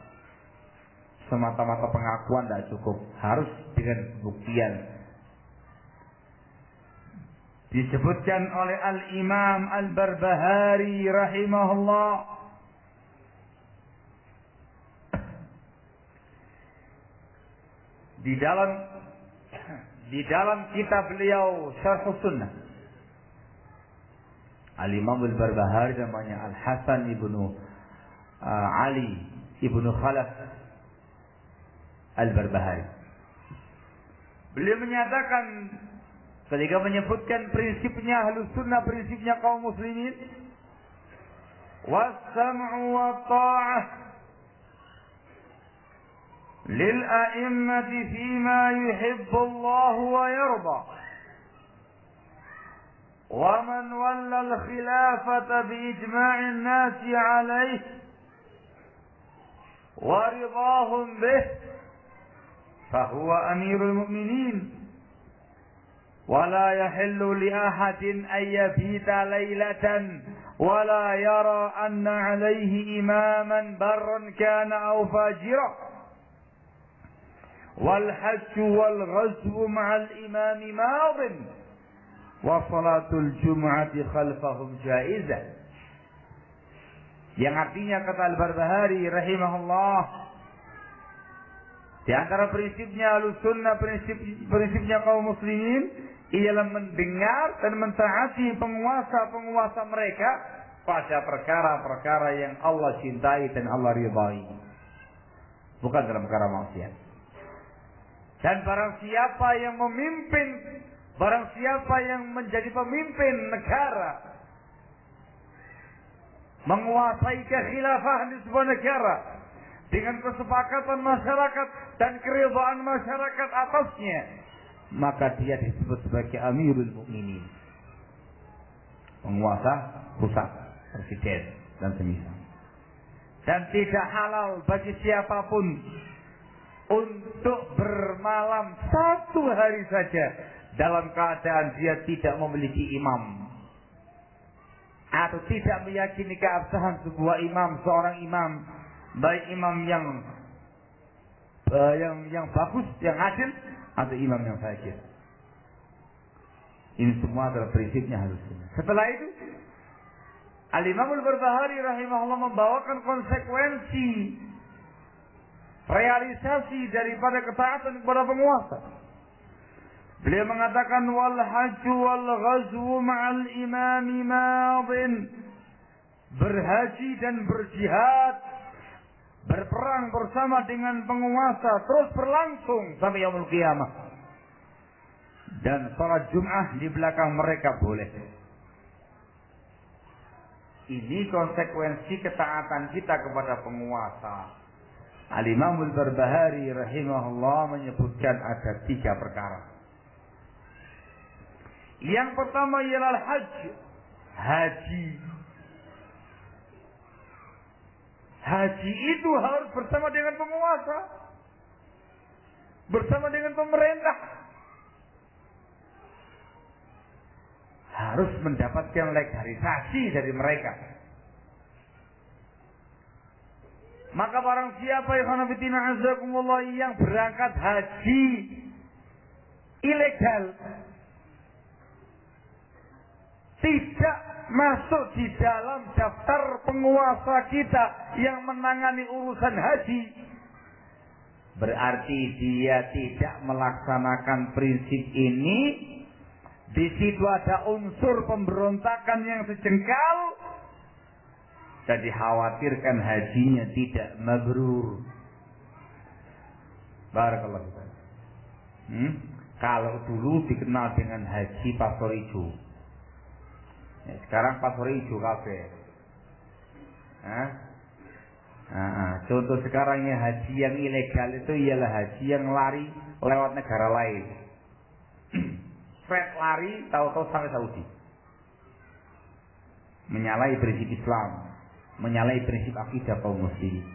Semata-mata pengakuan tidak cukup, harus dengan buktian. Disebutkan oleh Al-Imam Al-Barbahari rahimahullah di dalam kitab beliau Syarh Sunnah. Al-Imam Al-Barbahari namanya Al-Hasan ibnu Ali ibnu Khalaf Al-Barbahari. Beliau menyatakan ketika menyebutkan prinsipnya Ahlus Sunnah, prinsipnya kaum muslimin, was-sam'u wat-tha'ah lil a'immati fima yuhibbu Allah wa yarda, wa man walla al-khilafata bi ijma'in nasi 'alayhi wa ridahum bih fa huwa amirul mu'minin. ولا يحل لأحد أن يبيت ليلة ولا يرى أن عليه إماما برا كان أو فاجرا والحج والغزو مع الإمام ماض وصلاة الجمعة خلفهم جائزة. Yang artinya kata Al-Barbahari rahimahullah, di antara prinsipnya Ahlussunnah, prinsipnya kaum muslimin ialah mendengar dan mentaati penguasa-penguasa mereka pada perkara-perkara yang Allah cintai dan Allah ridai, bukan dalam perkara maksiat. Dan barang siapa yang memimpin, barang siapa yang menjadi pemimpin negara, menguasai kekhilafahan di sebuah negara dengan kesepakatan masyarakat dan keridhaan masyarakat atasnya, maka dia disebut sebagai Amirul Mukminin, penguasa pusat, presiden dan semisal. Dan tidak halal bagi siapapun untuk bermalam satu hari saja dalam keadaan dia tidak memiliki imam, atau tidak meyakini keabsahan sebuah imam, seorang imam, baik imam yang bagus, yang adil, atau imam yang fajir. Ini semua adalah prinsipnya harus. Setelah itu, Al-Imam Al-Barbahari rahimahullah membawakan konsekuensi realisasi daripada ketaatan kepada penguasa. Beliau mengatakan wal hajju wal ghazwu ma'al imami madin. Berhaji dan berjihad, berperang bersama dengan penguasa terus berlangsung sampai yaumul qiyamah. Dan salat Jum'ah di belakang mereka boleh. Ini konsekuensi ketaatan kita kepada penguasa. Al-Imam Al-Barbahari rahimahullah menyebutkan ada 3 perkara. Yang pertama ialah haji. Haji itu harus bersama dengan penguasa, bersama dengan pemerintah. Harus mendapatkan legalisasi dari mereka. Maka barang siapa yang berangkat haji ilegal, tidak masuk di dalam daftar penguasa kita yang menangani urusan haji, berarti dia tidak melaksanakan prinsip ini. Di situ ada unsur pemberontakan yang sejengkal dan dikhawatirkan hajinya tidak mabrur. Barakallahu fiik. Kalau dulu dikenal dengan haji pastor ijo, sekarang pastor ijo kafe. Contoh sekarang ya, haji yang ilegal itu ialah haji yang lari lewat negara lain. Lari tahu-tahu sampai Saudi, menyalahi prinsip Islam, menyalahi prinsip akidah kaum muslimin.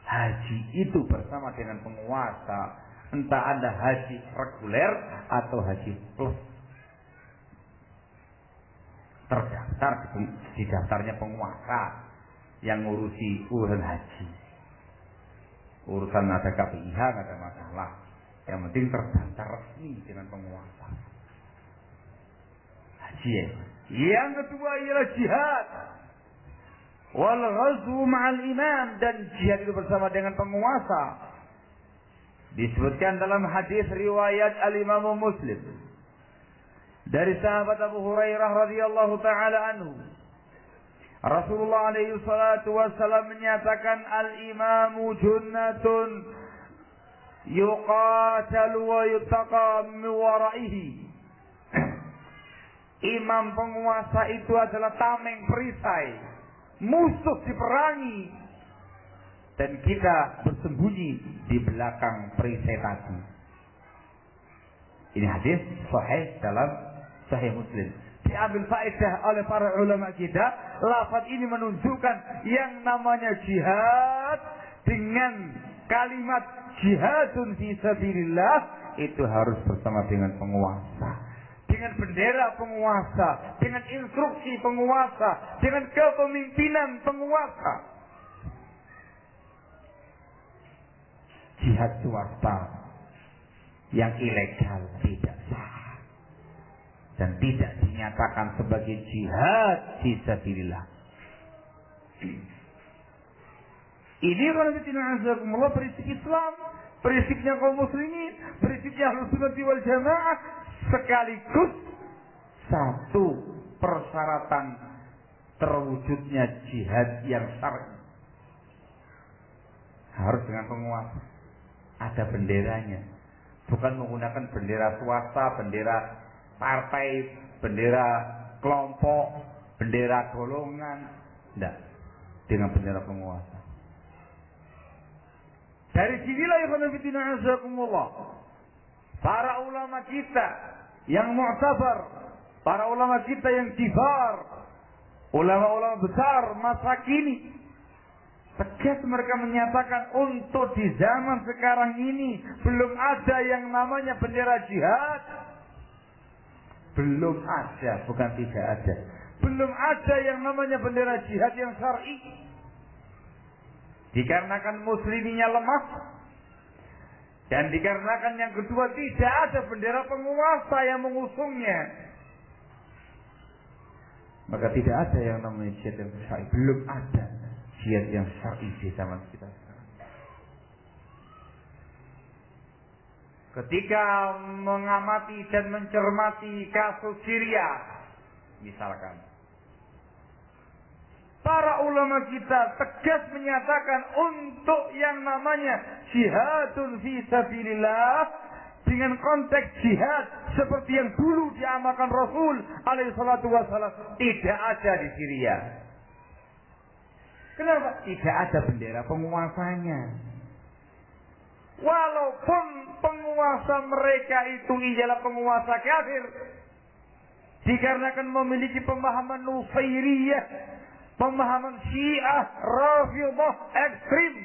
Haji itu bersama dengan penguasa, entah ada haji reguler atau haji plus, terdaftar di daftarnya penguasa yang ngurusi urusan haji. Urusan ada KPIH nggak ada masalah, yang penting terdaftar resmi dengan penguasa. Yang kedua ialah jihad. Wal ghazwu ma'al imam, dan jihad itu bersama dengan penguasa. Disebutkan dalam hadis riwayat Al-Imam Muslim dari sahabat Abu Hurairah radhiyallahu taala anhu. Rasulullah alaihi salatu wasallam menyatakan al-imamu junnatun yuqatalu wa yuttaqa min waraihi. Imam penguasa itu adalah tameng perisai, musuh diperangi, dan kita bersembunyi di belakang perisai tadi. Ini hadis sahih dalam Sahih Muslim. Diambil faedah oleh para ulama kita, lafaz ini menunjukkan yang namanya jihad dengan kalimat jihadun fi sabilillah itu harus bersama dengan penguasa. Dengan bendera penguasa, dengan instruksi penguasa, dengan kepemimpinan penguasa. Jihad swasta yang ilegal tidak sah dan tidak dinyatakan sebagai jihad fisabilillah. Ini kalau prinsip Islam, prinsipnya kaum muslimin, prinsipnya Ahlus Sunnah wal Jamaah, sekaligus satu persyaratan terwujudnya jihad yang syar'i. Harus dengan penguasa, ada benderanya, bukan menggunakan bendera swasta, bendera partai, bendera kelompok, bendera golongan, tidak, dengan bendera penguasa. Dari sinilah para ulama kita yang mu'tabar, para ulama kita yang kibar, ulama-ulama besar masa kini, tegas mereka menyatakan untuk di zaman sekarang ini belum ada yang namanya bendera jihad. Belum ada, bukan tidak ada. Belum ada yang namanya bendera jihad yang syar'i. dikarenakan musliminya lemah, dan dikarenakan yang kedua tidak ada bendera penguasa yang mengusungnya, maka tidak ada yang namanya jihad yang syar'i. Belum ada jihad yang syar'i di zaman kita sekarang. Ketika mengamati dan mencermati kasus Syria, misalkan, para ulama kita tegas menyatakan untuk yang namanya jihadun fi sabilillah dengan konteks jihad seperti yang dulu diamalkan Rasul alaihi salatu wassalam tidak ada di Syria. Kenapa? Tidak ada bendera penguasanya. Walaupun penguasa mereka itu ialah penguasa kafir, dikarenakan memiliki pemahaman Nusairiyah, pemahaman Syiah, Rafidhah ekstrim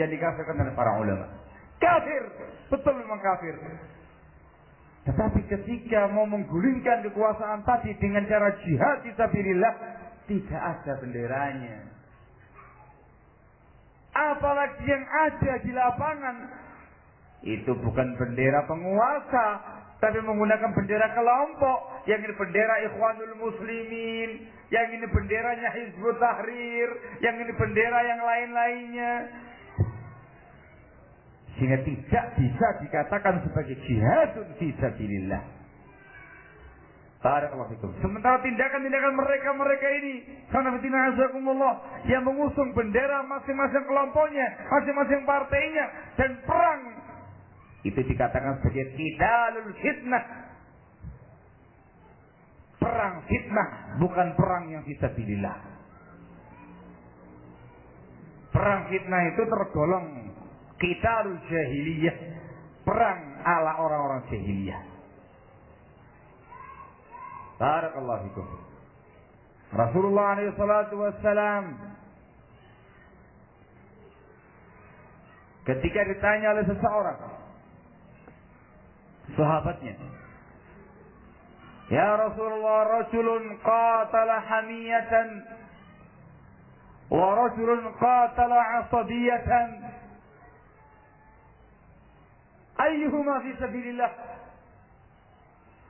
yang dikafirkan oleh para ulama. Kafir, betul memang kafir. Tetapi ketika mau menggulingkan kekuasaan tadi dengan cara jihad fisabilillah, tidak ada benderanya. Apalagi yang ada di lapangan itu bukan bendera penguasa, tapi menggunakan bendera kelompok. Yang ini bendera Ikhwanul Muslimin, yang ini benderanya Hizbut Tahrir, yang ini bendera yang lain-lainnya. Sehingga tidak bisa dikatakan sebagai jihadun fi sabilillah. Barakallahu fikum. Sementara tindakan-tindakan mereka ini, sanadina azakumullah, yang mengusung bendera masing-masing kelompoknya, masing-masing partainya, dan perang, itu dikatakan sebagai qidalul fitnah. Perang fitnah, bukan perang yang fisabilillah. Perang fitnah itu tergolong qitalul jahiliyah, perang ala orang-orang jahiliyah. Barakallahu fikum. Rasulullah alaihi salatu wassalam ketika ditanya oleh seseorang sahabatnya, "Ya Rasulullah, rajulun qatala hamiyatan wa rajulun qatala asabiyatan, ayyuhuma fi sabilillah?"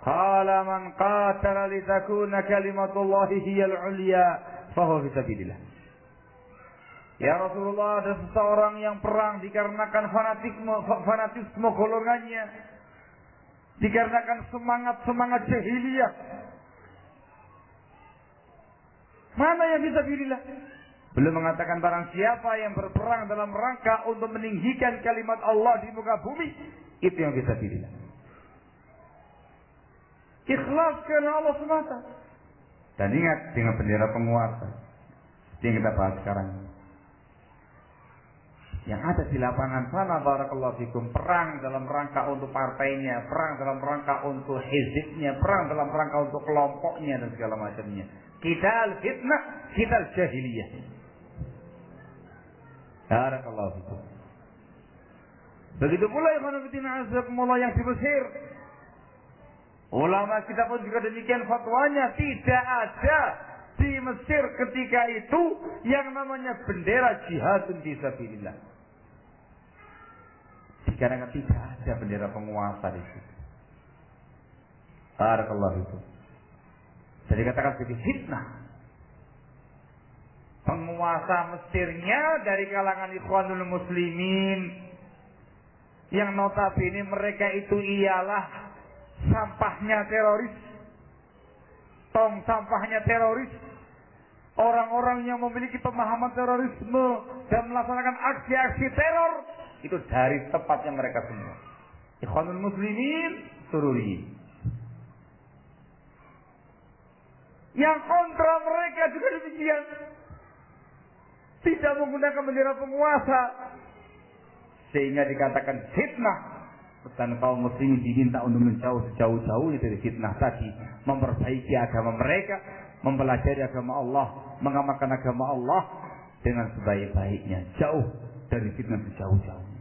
Qala man qatala litakuna kalimatullahi hiyal ulya fahuwa fi sabilillah. Ya Rasulullah, ada seseorang yang perang dikarenakan fanatisme golongannya, dikarenakan semangat jahiliyah. Mana yang fisabilillah? Belum mengatakan barang siapa yang berperang dalam rangka untuk meninggikan kalimat Allah di muka bumi, itu yang fisabilillah. Ikhlas karena Allah semata. Dan ingat, dengan bendera penguasa yang kita bahas sekarang, yang ada di lapangan sana, barakallahu fikum, perang dalam rangka untuk partainya, perang dalam rangka untuk hizibnya, perang dalam rangka untuk kelompoknya dan segala macamnya. Qital fitnah, qital jahiliyah. Barakallahu fikum. Begitu pula yang di Mesir. Ulama kita pun juga demikian fatwanya, tidak ada di Mesir ketika itu yang namanya bendera jihadun fisabilillah. Karena tidak ada bendera penguasa di situ. Barakallahu itu. Jadi katakan sebagai fitnah. Penguasa Mesirnya dari kalangan Ikhwanul Muslimin, yang notabene mereka itu ialah sampahnya teroris, tong sampahnya teroris, orang-orang yang memiliki pemahaman terorisme dan melaksanakan aksi-aksi teror, itu dari tempatnya mereka semua. Ikhwanul Muslimin Sururi. Yang kontra mereka juga demikian, tidak menggunakan bendera penguasa, sehingga dikatakan fitnah. Dan kaum muslimin diminta untuk menjauh sejauh-jauhnya dari fitnah tadi, memperbaiki agama mereka, mempelajari agama Allah, mengamalkan agama Allah dengan sebaik-baiknya, jauh dari fitnah sejauh-jauhnya.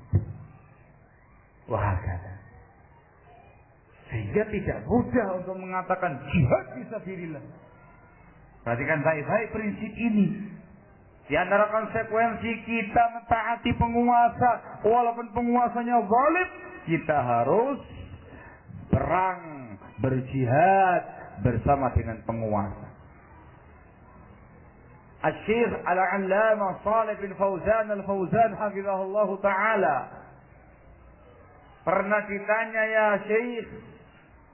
Wah, kata. Sehingga tidak mudah untuk mengatakan jihad fisabilillah. Perhatikan baik-baik prinsip ini. Di antara konsekuensi kita mentaati penguasa, walaupun penguasanya zalim, kita harus perang, berjihad bersama dengan penguasa. Asy-Syaikh Al-'Allamah Shalih bin Fauzan Al-Fauzan hafizahullah taala pernah ditanya, ya Syekh,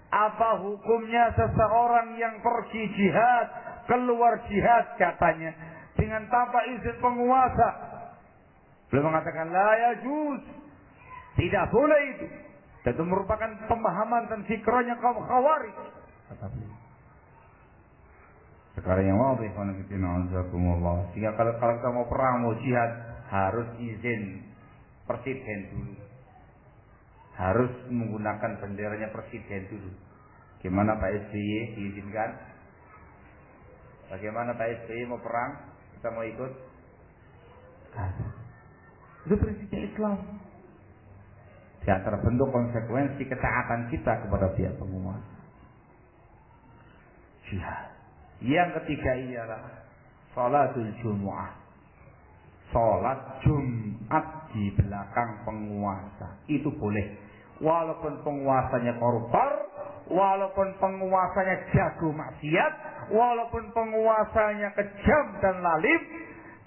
apa hukumnya seseorang yang pergi jihad, keluar jihad katanya dengan tanpa izin penguasa? Beliau mengatakan la yajuz, tidak boleh itu. Itu merupakan pemahaman dan fikrahnya kaum Khawarij. Sekarang yang wabih sehingga kalau kita mau perang, mau jihad, harus izin presiden dulu, harus menggunakan benderanya presiden dulu. Gimana Pak SBY diizinkan? Bagaimana Pak SBY mau perang, kita mau ikut? Itu prinsipnya Islam. Di antara bentuk konsekuensi ketaatan kita kepada pihak penguasa, jihad. Yang ketiga ialah salatul Jumu'ah, salat Jumat di belakang penguasa. Itu boleh, walaupun penguasanya koruptor, walaupun penguasanya jago maksiat, walaupun penguasanya kejam dan lalim,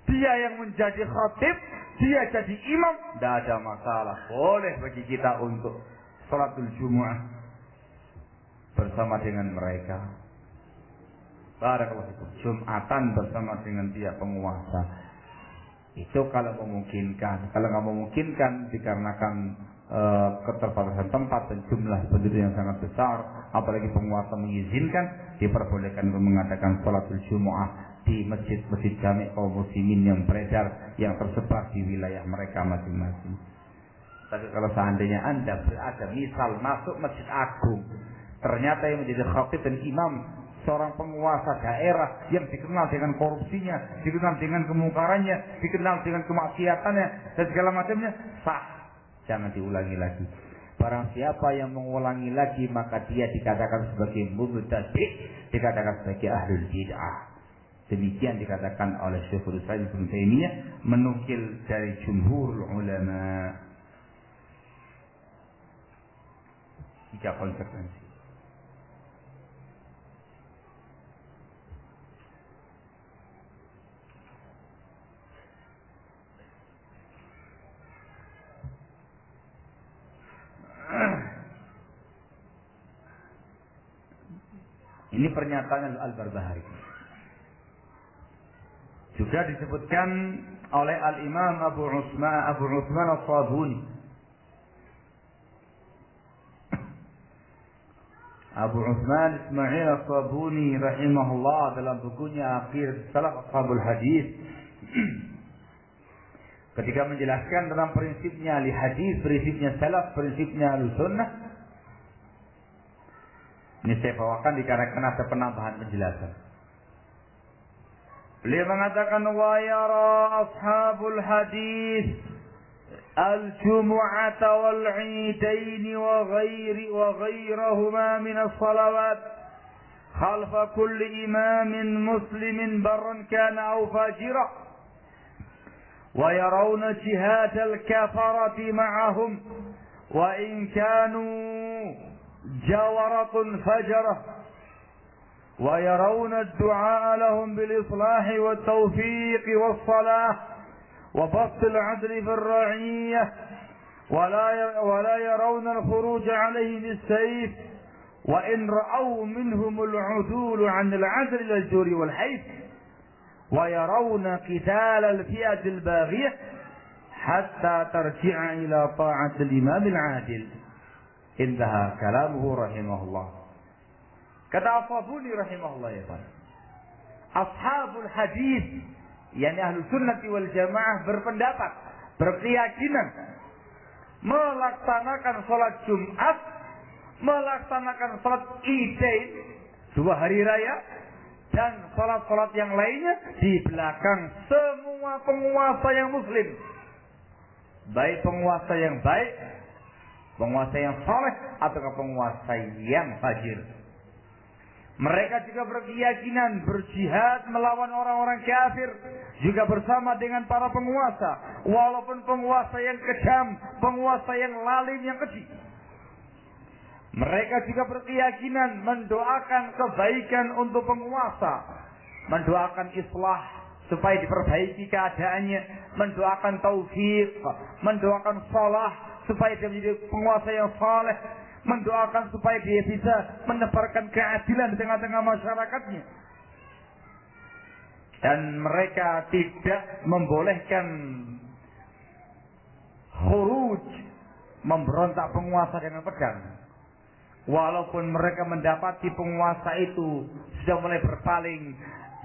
dia yang menjadi khatib, dia jadi imam, tidak ada masalah. Boleh bagi kita untuk salatul Jumu'ah bersama dengan mereka. Barakallahu fikum. Jumatan bersama dengan pihak penguasa. Itu kalau memungkinkan. Kalau nggak memungkinkan dikarenakan keterbatasan tempat dan jumlah penduduk yang sangat besar, apalagi penguasa mengizinkan, diperbolehkan untuk mengadakan sholatul Jumu'ah di masjid-masjid jami' kaum muslimin yang beredar, yang tersebar di wilayah mereka masing-masing. Tapi kalau seandainya Anda berada, misal masuk Masjid Agung, ternyata yang menjadi khatib dan imam seorang penguasa daerah yang dikenal dengan korupsinya, dikenal dengan kemungkarannya, dikenal dengan kemaksiatannya dan segala macamnya, sah, jangan diulangi lagi. Barang siapa yang mengulangi lagi, maka dia dikatakan sebagai mubtadi', dikatakan sebagai ahlul bid'ah. Demikian dikatakan oleh Syekhul Islam Ibnu Taimiyah menukil dari jumhur ulama. 3 konsekuensi. Ini pernyataan Al-Barbahari. Juga disebutkan oleh Al-Imam Abu Utsman As-Sabuni. Abu Utsman Ismail As-Sabuni rahimahullah dalam bukunya Aqidah Salaf Ashabul Hadis ketika menjelaskan tentang prinsipnya ahli hadis, prinsipnya salaf, prinsipnya Ahlussunnah. Ini saya bawakan dikarenakan ada penambahan penjelasan. Beliau mengatakan wa yara ashabul hadis al-jumu'ata wal 'idain wa ghairahuma min as-salawat khalfa kulli imamin muslimin barran kana aw fajira wa yarawna jihad al-kafarati ma'ahum wa in kanu جاورة فجرة ويرون الدعاء لهم بالإصلاح والتوفيق والصلاح وبسط العدل في الرعية ولا يرون الخروج عليهم بالسيف وإن رأوا منهم العدول عن العدل إلى الجور والحيف ويرون قتال الفئة الباغية حتى ترجع إلى طاعة الإمام العادل. Intaha kalamuhu rahimahullah. Kata As-Sabuni rahimahullah, ya Pak, ashabul hadis, yakni ahlu sunnati wal jamaah, berpendapat, berkeyakinan melaksanakan sholat Jumat, melaksanakan sholat Idain, 2 hari raya, dan sholat-sholat yang lainnya di belakang semua penguasa yang muslim, baik penguasa yang baik, penguasa yang saleh atau penguasa yang fajir. Mereka juga berkeyakinan berjihad melawan orang-orang kafir juga bersama dengan para penguasa, walaupun penguasa yang kejam, penguasa yang lalim, yang keji. Mereka juga berkeyakinan mendoakan kebaikan untuk penguasa, mendoakan islah supaya diperbaiki keadaannya, mendoakan taufik, mendoakan salah supaya dia menjadi penguasa yang saleh, mendoakan supaya dia bisa menebarkan keadilan di tengah-tengah masyarakatnya. Dan mereka tidak membolehkan khuruj, memberontak penguasa dengan pedang. Walaupun mereka mendapati penguasa itu sudah mulai berpaling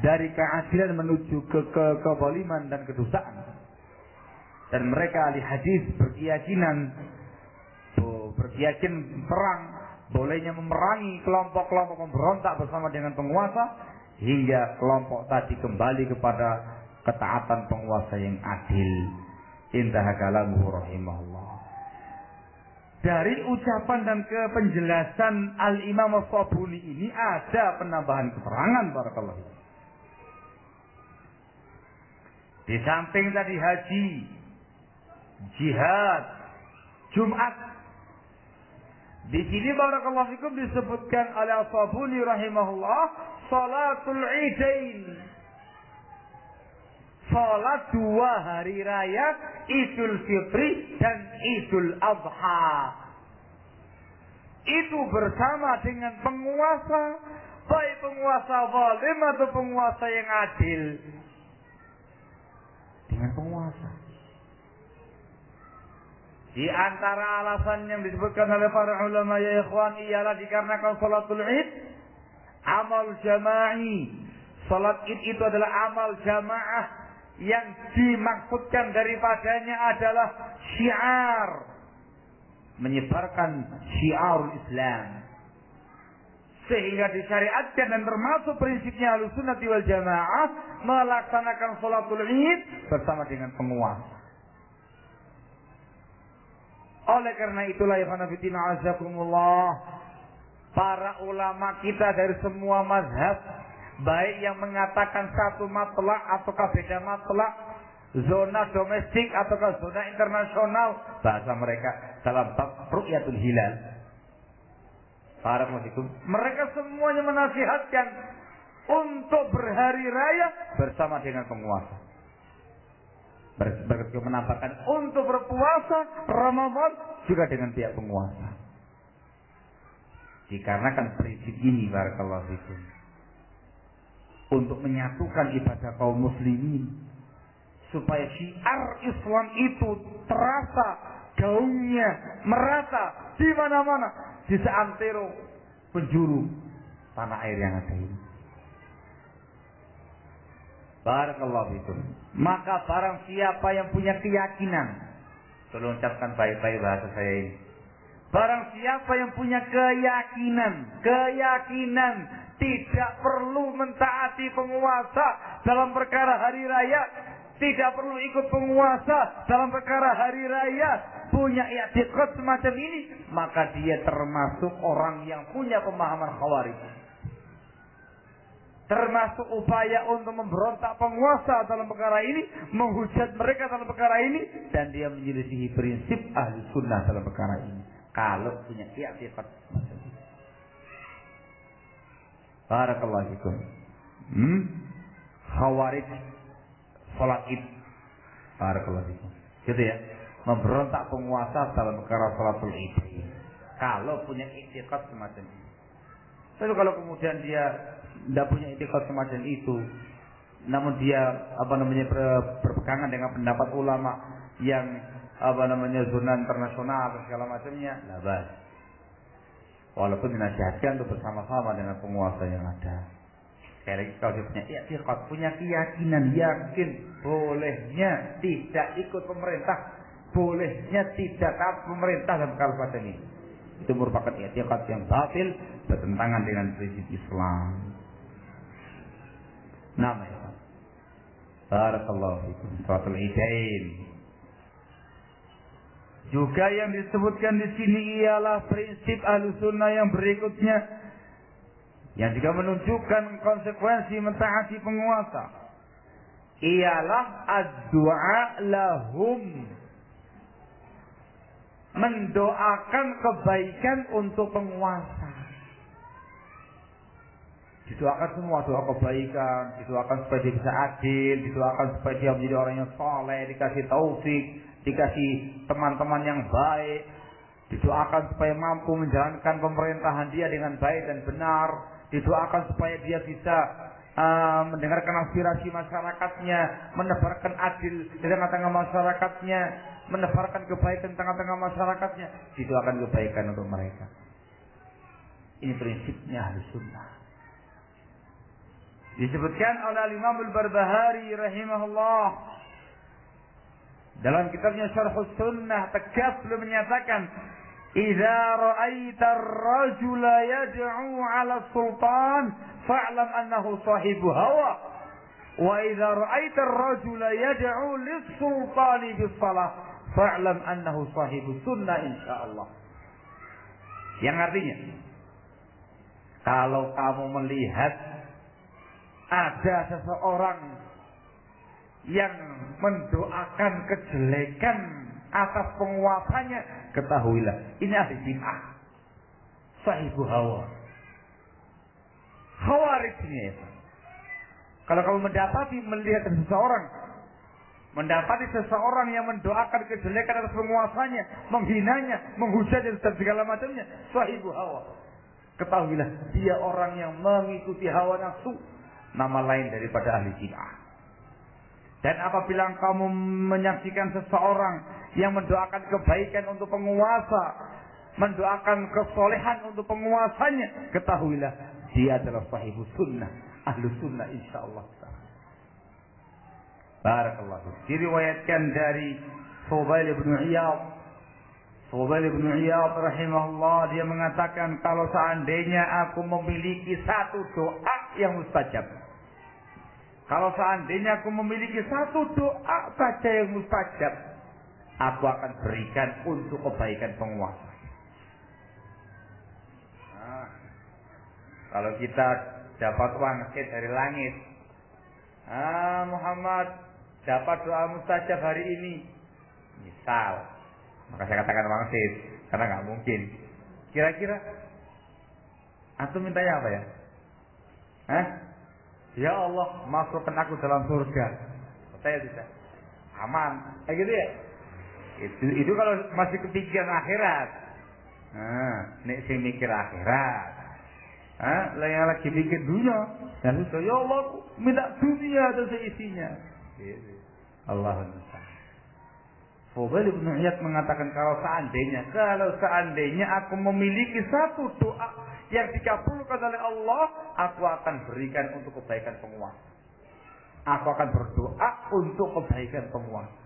dari keadilan menuju ke kezaliman dan kedustaan. Dan mereka ahli hadis berkeyakinan perang bolehnya memerangi kelompok-kelompok pemberontak bersama dengan penguasa hingga kelompok tadi kembali kepada ketaatan penguasa yang adil. Intaha kalamuhu rahimahullah. Dari ucapan dan penjelasan Al-Imam As-Sabuni ini ada penambahan keterangan barakallahu. Di samping tadi haji, jihad, Jumat, di sini barakallahu fikum disebutkan oleh As-Sabuni rahimahullah salatul Idain. Salat dua hari raya Idul Fitri dan Idul Adha. Itu bersama dengan penguasa, baik penguasa zalim atau penguasa yang adil. Dengan penguasa. Di antara alasan yang disebutkan oleh para ulama ya ikhwan ialah dikarenakan salatul Id amal jama'i. Salat Id itu adalah amal jamaah yang dimaksudkan daripadanya adalah syiar, menyebarkan syiarul Islam, sehingga disyariatkan dan termasuk prinsipnya Ahlussunnah wal Jamaah melaksanakan salatul Id bersama dengan penguasa. Oleh karena itulah ya khanafitina azakumullah, para ulama kita dari semua mazhab, baik yang mengatakan satu matlak ataukah beda matlak, zona domestik ataukah zona internasional, bahasa mereka dalam bab ru'yatul hilal, mereka semuanya menasihatkan untuk berhari raya bersama dengan penguasa. Berarti menampakkan untuk berpuasa Ramadan juga dengan pihak penguasa. Dikarenakan prinsip ini barakallahu fikum, untuk menyatukan ibadah kaum muslimin, supaya syiar Islam itu terasa gaungnya, merata di mana-mana, di seantero penjuru tanah air yang ada ini. Barakallahu fikum. Maka barang siapa yang punya keyakinan, tolong ucapkan baik-baik bahasa saya ini. Barang siapa yang punya keyakinan tidak perlu mentaati penguasa dalam perkara hari raya, tidak perlu ikut penguasa dalam perkara hari raya, punya i'tiqad semacam ini, maka dia termasuk orang yang punya pemahaman Khawarij. Termasuk upaya untuk memberontak penguasa dalam perkara ini, menghujat mereka dalam perkara ini, dan dia menyelisihi prinsip Ahlussunnah dalam perkara ini. Kalau punya i'tiqad semacam ini. Barakallahu fikum. Khawarij salat Id. Barakallahu fikum. Gitu ya. Memberontak penguasa dalam perkara salatul Id. Kalau punya i'tiqad semacam ini. Tapi kalau kemudian dia tidak punya i'tiqad semacam itu, namun dia berpegangan dengan pendapat ulama yang zona internasional atau segala macamnya, labas. Walaupun dinasihatkan untuk bersama-sama dengan penguasa yang ada. Sekali lagi, kalau dia punya i'tiqad, punya keyakinan, yakin bolehnya tidak ikut pemerintah, bolehnya tidak taat pemerintah dalam perkara ini, itu merupakan i'tiqad yang batil, bertentangan dengan prinsip Islam. Namanya barakallahu fikum. Salatul Idain. Juga yang disebutkan di sini ialah prinsip Ahlussunnah yang berikutnya, yang juga menunjukkan konsekuensi mentaati penguasa ialah ad-du'a lahum, mendoakan kebaikan untuk penguasa. Didoakan semua doa kebaikan, didoakan supaya dia bisa adil, didoakan supaya dia menjadi orang yang saleh, dikasih taufik, dikasih teman-teman yang baik, didoakan supaya mampu menjalankan pemerintahan dia dengan baik dan benar, didoakan supaya dia bisa mendengarkan aspirasi masyarakatnya, menebarkan adil di tengah-tengah masyarakatnya, menebarkan kebaikan di tengah-tengah masyarakatnya, didoakan kebaikan untuk mereka. Ini prinsipnya Ahlus Sunnah. Disebutkan oleh Imam Al-Barbahari rahimahullah dalam kitabnya Syarhus Sunnah, tegas beliau menyatakan, "Idza ra'aita ar-rajula yad'u 'ala sultan fa'lam annahu sahibu hawa, wa idza ra'aita ar-rajula yad'u lis-sultani bis-shalah fa'lam annahu sahibu sunnah insyaallah." Yang artinya, kalau kamu melihat ada seseorang yang mendoakan kejelekan atas penguasanya, ketahuilah ini ahli bid'ah, sahibu hawa, khawarijnya itu. Kalau kamu melihat seseorang yang mendoakan kejelekan atas penguasanya, menghinanya, menghujatnya dan segala macamnya, sahibu hawa, ketahuilah dia orang yang mengikuti hawa nafsu, nama lain daripada ahli bid'ah. Dan apabila kamu menyaksikan seseorang yang mendoakan kebaikan untuk penguasa, mendoakan kesolehan untuk penguasanya, ketahuilah dia adalah sahibu sunnah, ahlu sunnah insyaallah. Barakallahu. Diriwayatkan dari Fudail bin Iyad rahimahullah, dia mengatakan, kalau seandainya aku memiliki satu doa yang mustajab, kalau seandainya aku memiliki satu doa saja yang mustajab, aku akan berikan untuk kebaikan penguasa. Nah, kalau kita dapat wangsit dari langit, Muhammad dapat doa mustajab hari ini, misal, maka saya katakan wangsit, karena nggak mungkin. Kira-kira antum mintanya apa ya? Ya Allah, masukkan aku dalam surga. Saya bisa aman, kayak gitu ya. Itu kalau masih kepikiran akhirat. Nek sing mikir akhirat, yang lagi mikir dunia, ya susah. Ya Allah, aku minta dunia dan seisinya. Allahumma. Fudail bin Iyad mengatakan, kalau seandainya aku memiliki satu doa yang dikabulkan oleh Allah, aku akan berikan untuk kebaikan penguasa. Aku akan berdoa untuk kebaikan penguasa.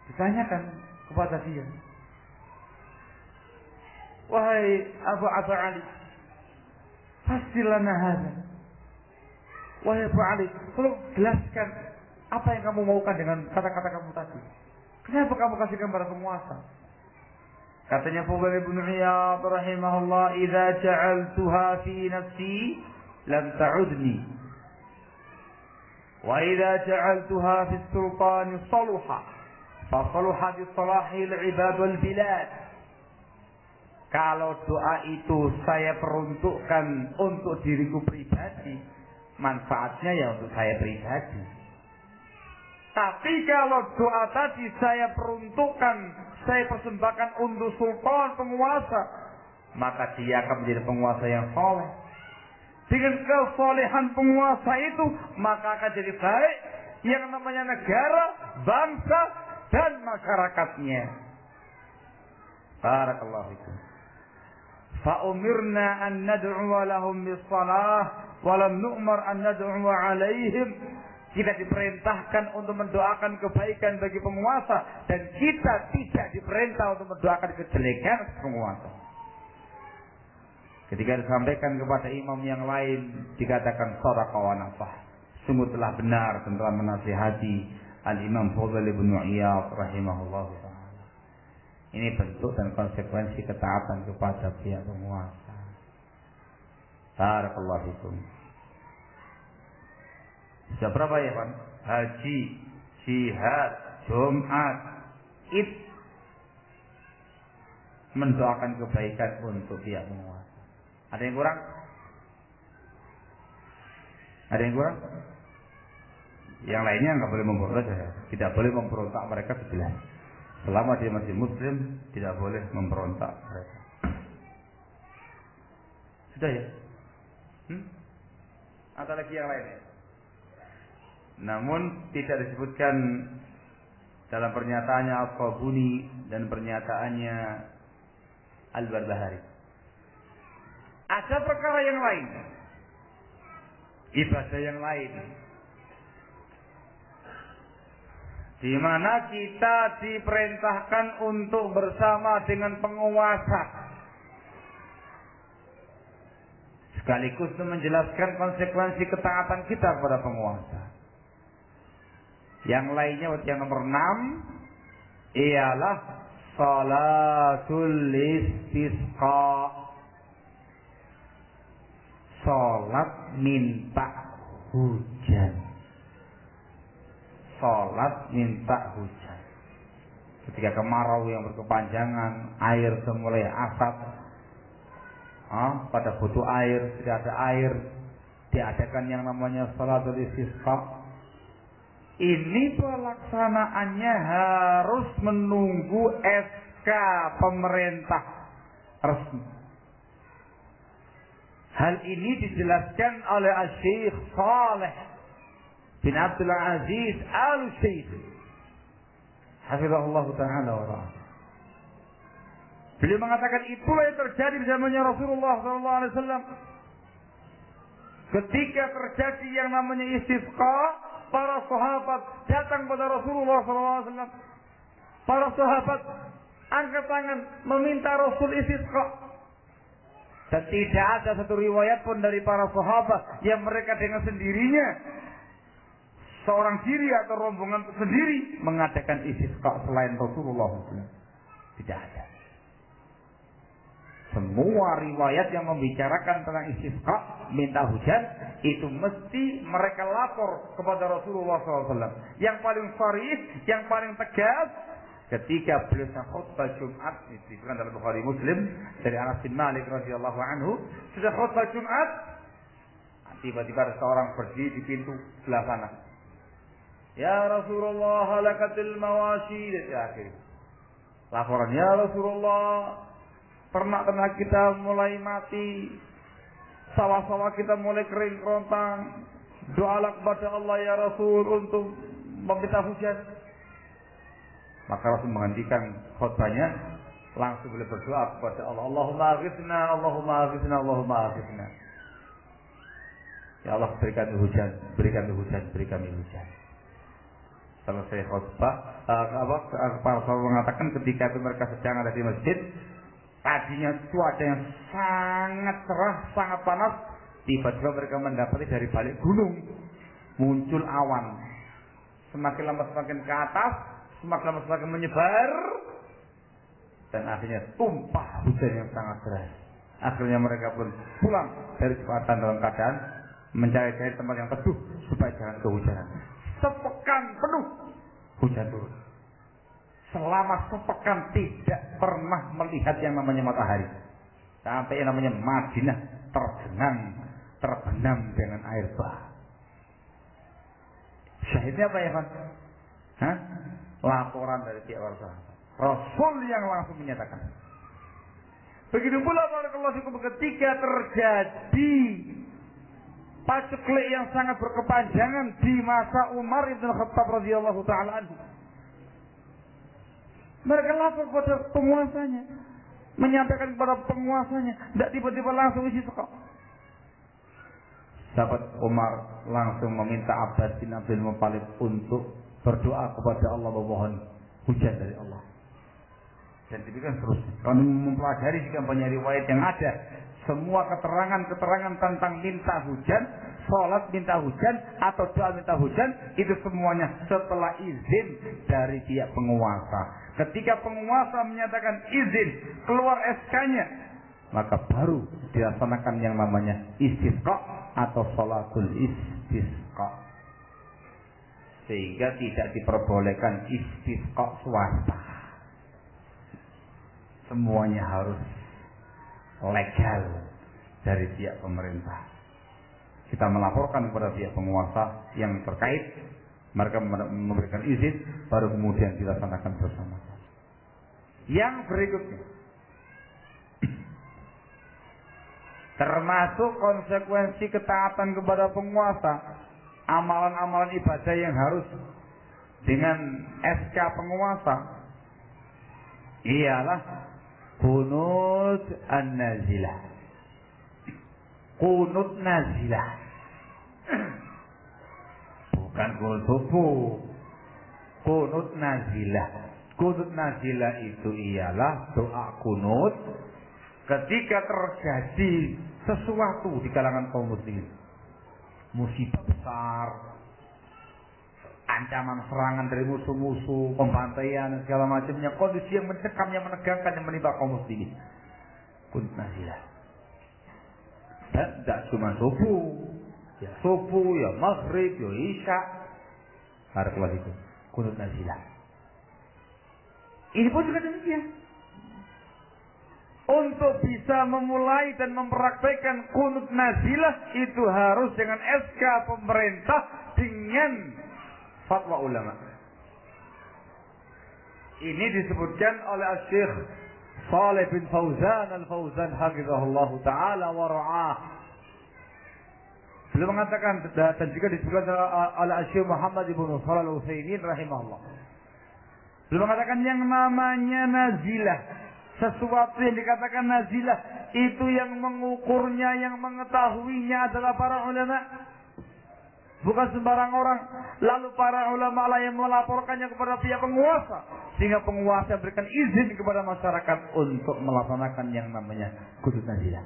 Ditanyakan kepada dia, wahai Abu Ali, fasilana hadza. Wahai Abu Ali, tolong jelaskan apa yang kamu maukan dengan kata-kata kamu tadi. Kenapa kamu kasihkan pada penguasa? Katanya Fudail bin Iyad rahimahullah, "Idza ja'altuha fi nafsi lam ta'udni. Wa idza ja'altuha fi sultan saluha, fa saluha bi salahi al-ibad wal bilad." Kalau doa itu saya peruntukkan untuk diriku pribadi, manfaatnya ya untuk saya pribadi. Tapi kalau doa tadi saya peruntukkan, saya persembahkan untuk sultan, penguasa, maka dia akan menjadi penguasa yang soleh. Dengan kesolehan penguasa itu, maka akan jadi baik yang namanya negara, bangsa, dan masyarakatnya. Barakallahu fikum. فَأُمِرْنَا أَنْ نَدْعُوَ لَهُمْ بِالصَّلَاةِ وَلَمْ نُؤْمَرْ أَنْ نَدْعُوَ عَلَيْهِمْ. Kita diperintahkan untuk mendoakan kebaikan bagi penguasa, dan kita tidak diperintah untuk mendoakan kejelekan penguasa. Ketika disampaikan kepada imam yang lain, dikatakan shadaqa wa nasah. Sungguh telah benar dan telah menasihati Al-Imam Fudail bin Iyad rahimahullah ta'ala. Ini bentuk dan konsekuensi ketaatan kepada pihak penguasa. Barakallahu fikum. Sudah berapa ya Pak? Haji, jihad, Jumat, Id, mendoakan kebaikan untuk pihak penguasa. Ada yang kurang? Ada yang kurang? Yang lainnya nggak boleh memberontak, tidak boleh memberontak mereka sebelah. Selama dia masih Muslim, tidak boleh memberontak mereka. Sudah ya? Atau lagi yang lainnya? Namun tidak disebutkan dalam pernyataannya Al-Qabuni dan pernyataannya Al-Barbahari. Ada perkara yang lain, ibadah yang lain, di mana kita diperintahkan untuk bersama dengan penguasa, sekaligus untuk menjelaskan konsekuensi ketaatan kita kepada penguasa. Yang lainnya, yang nomor 6 ialah salatul istisqa, salat minta hujan. Salat minta hujan. Ketika kemarau yang berkepanjangan, air semulai asap, pada butuh air, tidak ada air, diadakan yang namanya salatul istisqa. Ini pelaksanaannya harus menunggu SK pemerintah resmi. Hal ini dijelaskan oleh Syekh Saleh bin Abdul Aziz Al-Syekh, hafizahullah taala wa ra'ah. Beliau mengatakan itulah yang terjadi di zamannya Rasulullah SAW. Ketika terjadi yang namanya istisqa, para sahabat datang pada Rasulullah SAW. Para sahabat angkat tangan meminta Rasul istisqa. Dan tidak ada satu riwayat pun dari para sahabat yang mereka dengan sendirinya, seorang diri atau rombongan sendiri, mengadakan istisqa selain Rasulullah SAW. Tidak ada. Semua riwayat yang membicarakan tentang istisqa, minta hujan, itu mesti mereka lapor kepada Rasulullah SAW. Yang paling sharih, yang paling tegas, ketika beliau khutbah Jumat, disebutkan dalam Bukhari Muslim dari Anas bin Malik radhiyallahu anhu, sudah khutbah Jumat, tiba-tiba ada seorang berdiri di pintu sebelah sana. Ya Rasulullah, halakatil mawashi, dan akhir laporan, ya Rasulullah, ternak-ternak kita mulai mati, sawah-sawah kita mulai kering kerontang. Doalah kepada Allah ya Rasul untuk meminta hujan. Maka Rasul menghentikan khutbahnya, langsung boleh berdoa kepada Allah. Allahumma aghithna, Allahumma aghithna, Allahumma aghithna. Ya Allah, berikan hujan, berikan hujan, berikan hujan. Selesai khutbah, para sahabat mengatakan ketika itu mereka sedang ada di masjid, tadinya cuaca yang sangat cerah, sangat panas, tiba-tiba mereka mendapati dari balik gunung muncul awan. Semakin lama semakin ke atas, semakin lama semakin menyebar, dan akhirnya tumpah hujan yang sangat deras. Akhirnya mereka pun pulang dari jembatan dalam keadaan mencari-cari tempat yang teduh supaya jangan kehujanan. Sepekan penuh hujan turun. Selama sepekan tidak pernah melihat yang namanya matahari. Sampai yang namanya Madinah terbenam dengan air bah. Syahidnya apa ya Pak? Laporan dari pihak wartawan. Rasul yang langsung menyatakan. Begitu pula ketika terjadi paceklik yang sangat berkepanjangan di masa Umar ibn Khattab radhiyallahu taala anhu. Mereka lapor kepada penguasanya, menyampaikan kepada penguasanya, tidak tiba-tiba langsung istisqa. Sahabat Umar langsung meminta Abbas bin Abdul Muttalib untuk berdoa kepada Allah, memohon hujan dari Allah. Dan demikian terus. Kalau mempelajari jika banyak riwayat yang ada Semua keterangan-keterangan tentang minta hujan, sholat minta hujan, atau doa minta hujan, itu semuanya setelah izin dari pihak penguasa. Ketika penguasa menyatakan izin, keluar SK-nya, maka baru dilaksanakan yang namanya istisqa atau sholatul istisqa. Sehingga tidak diperbolehkan istisqa swasta. Semuanya harus legal dari pihak pemerintah. Kita melaporkan kepada pihak penguasa yang terkait, mereka memberikan izin, baru kemudian dilaksanakan bersama. Yang berikutnya, termasuk konsekuensi ketaatan kepada penguasa, amalan-amalan ibadah yang harus dengan SK penguasa ialah qunut an-nazilah. Qunut nazilah, bukan qunut subuh. Qunut nazilah. Qunut nazilah itu ialah doa qunut ketika terjadi sesuatu di kalangan kaum muslimin, musibah besar, ancaman serangan dari musuh-musuh, pembantaian dan segala macamnya, kondisi yang mencekam, yang menegangkan, yang menimpa kaum muslimin. Qunut nazilah. Dan tidak cuma subuh, ya subuh, ya maghrib, ya isya. Barakallahu fikum. Qunut nazilah. Ini pun juga demikian. Untuk bisa memulai dan mempraktekkan qunut nazilah itu harus dengan SK pemerintah dengan fatwa ulama. Ini disebutkan oleh Syekh Shalih bin Fauzan al-Fauzan hafizahullah ta'ala wa ra'ah. Beliau mengatakan, dan juga disebutkan oleh Syekh Muhammad ibn Shalih al-Utsaimin rahimahullah. Beliau mengatakan yang namanya nazilah, sesuatu yang dikatakan nazilah, itu yang mengukurnya, yang mengetahuinya adalah para ulama. Bukan sembarang orang. Lalu para ulama lah yang melaporkannya kepada pihak penguasa, sehingga penguasa berikan izin kepada masyarakat untuk melaksanakan yang namanya qunut nazilah.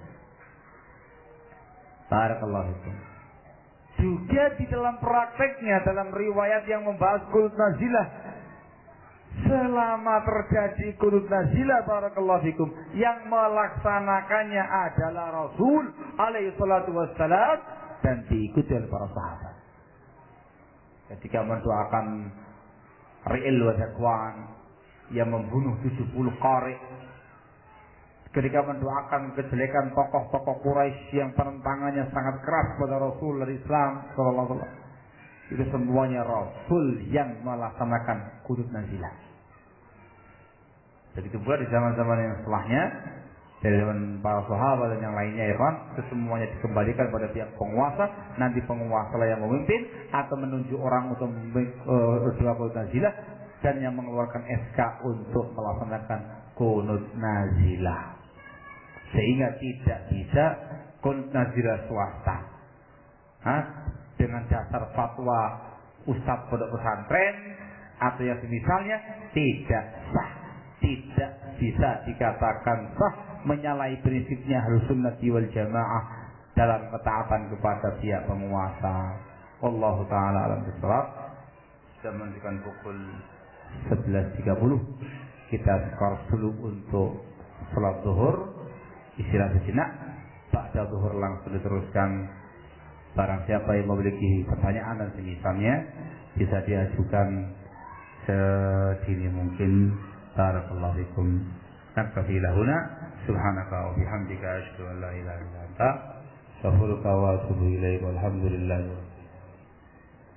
Barakallahu fikum. Juga di dalam prakteknya, dalam riwayat yang membahas qunut nazilah, selama terjadi qunut nazilah, barakallahu fikum, yang melaksanakannya adalah Rasul alaihi salatu wassalam dan diikuti oleh para sahabat. Ketika mendoakan Ri'il wa Zakwan yang membunuh 70 qari, ketika mendoakan kejelekan tokoh-tokoh Quraisy yang penentangannya sangat keras pada Rasul dari Islam sallallahu alaihi wasallam, itu semuanya Rasul yang melaksanakan qunut nazilah. Begitu pula di zaman-zaman yang setelahnya, dari zaman para sahabat dan yang lainnya, ya kan, itu semuanya dikembalikan pada pihak penguasa. Nanti penguasa lah yang memimpin atau menunjuk orang untuk doa qunut nazilah, dan yang mengeluarkan SK untuk melaksanakan qunut nazilah. Sehingga tidak bisa qunut nazilah swasta. Dengan dasar fatwa ustadz pondok pesantren atau yang semisalnya, tidak sah, tidak bisa dikatakan sah, menyalahi prinsipnya Ahlus Sunnah wal Jamaah dalam ketaatan kepada pihak penguasa. Wallahu taala alam bissawab. Sudah menunjukkan pukul 11.30. Kita skor dulu untuk salat zuhur, istirahat sejenak. Ba'da zuhur langsung diteruskan. Barang siapa yang memiliki pertanyaan dan semisalnya bisa diajukan sedini mungkin. Barakallahu fikum. Naktafi lahuna. Subhanaka wa bihamdika asyhadu an la ilaha illa anta astaghfiruka wa atubu ilaik. Walhamdulillah.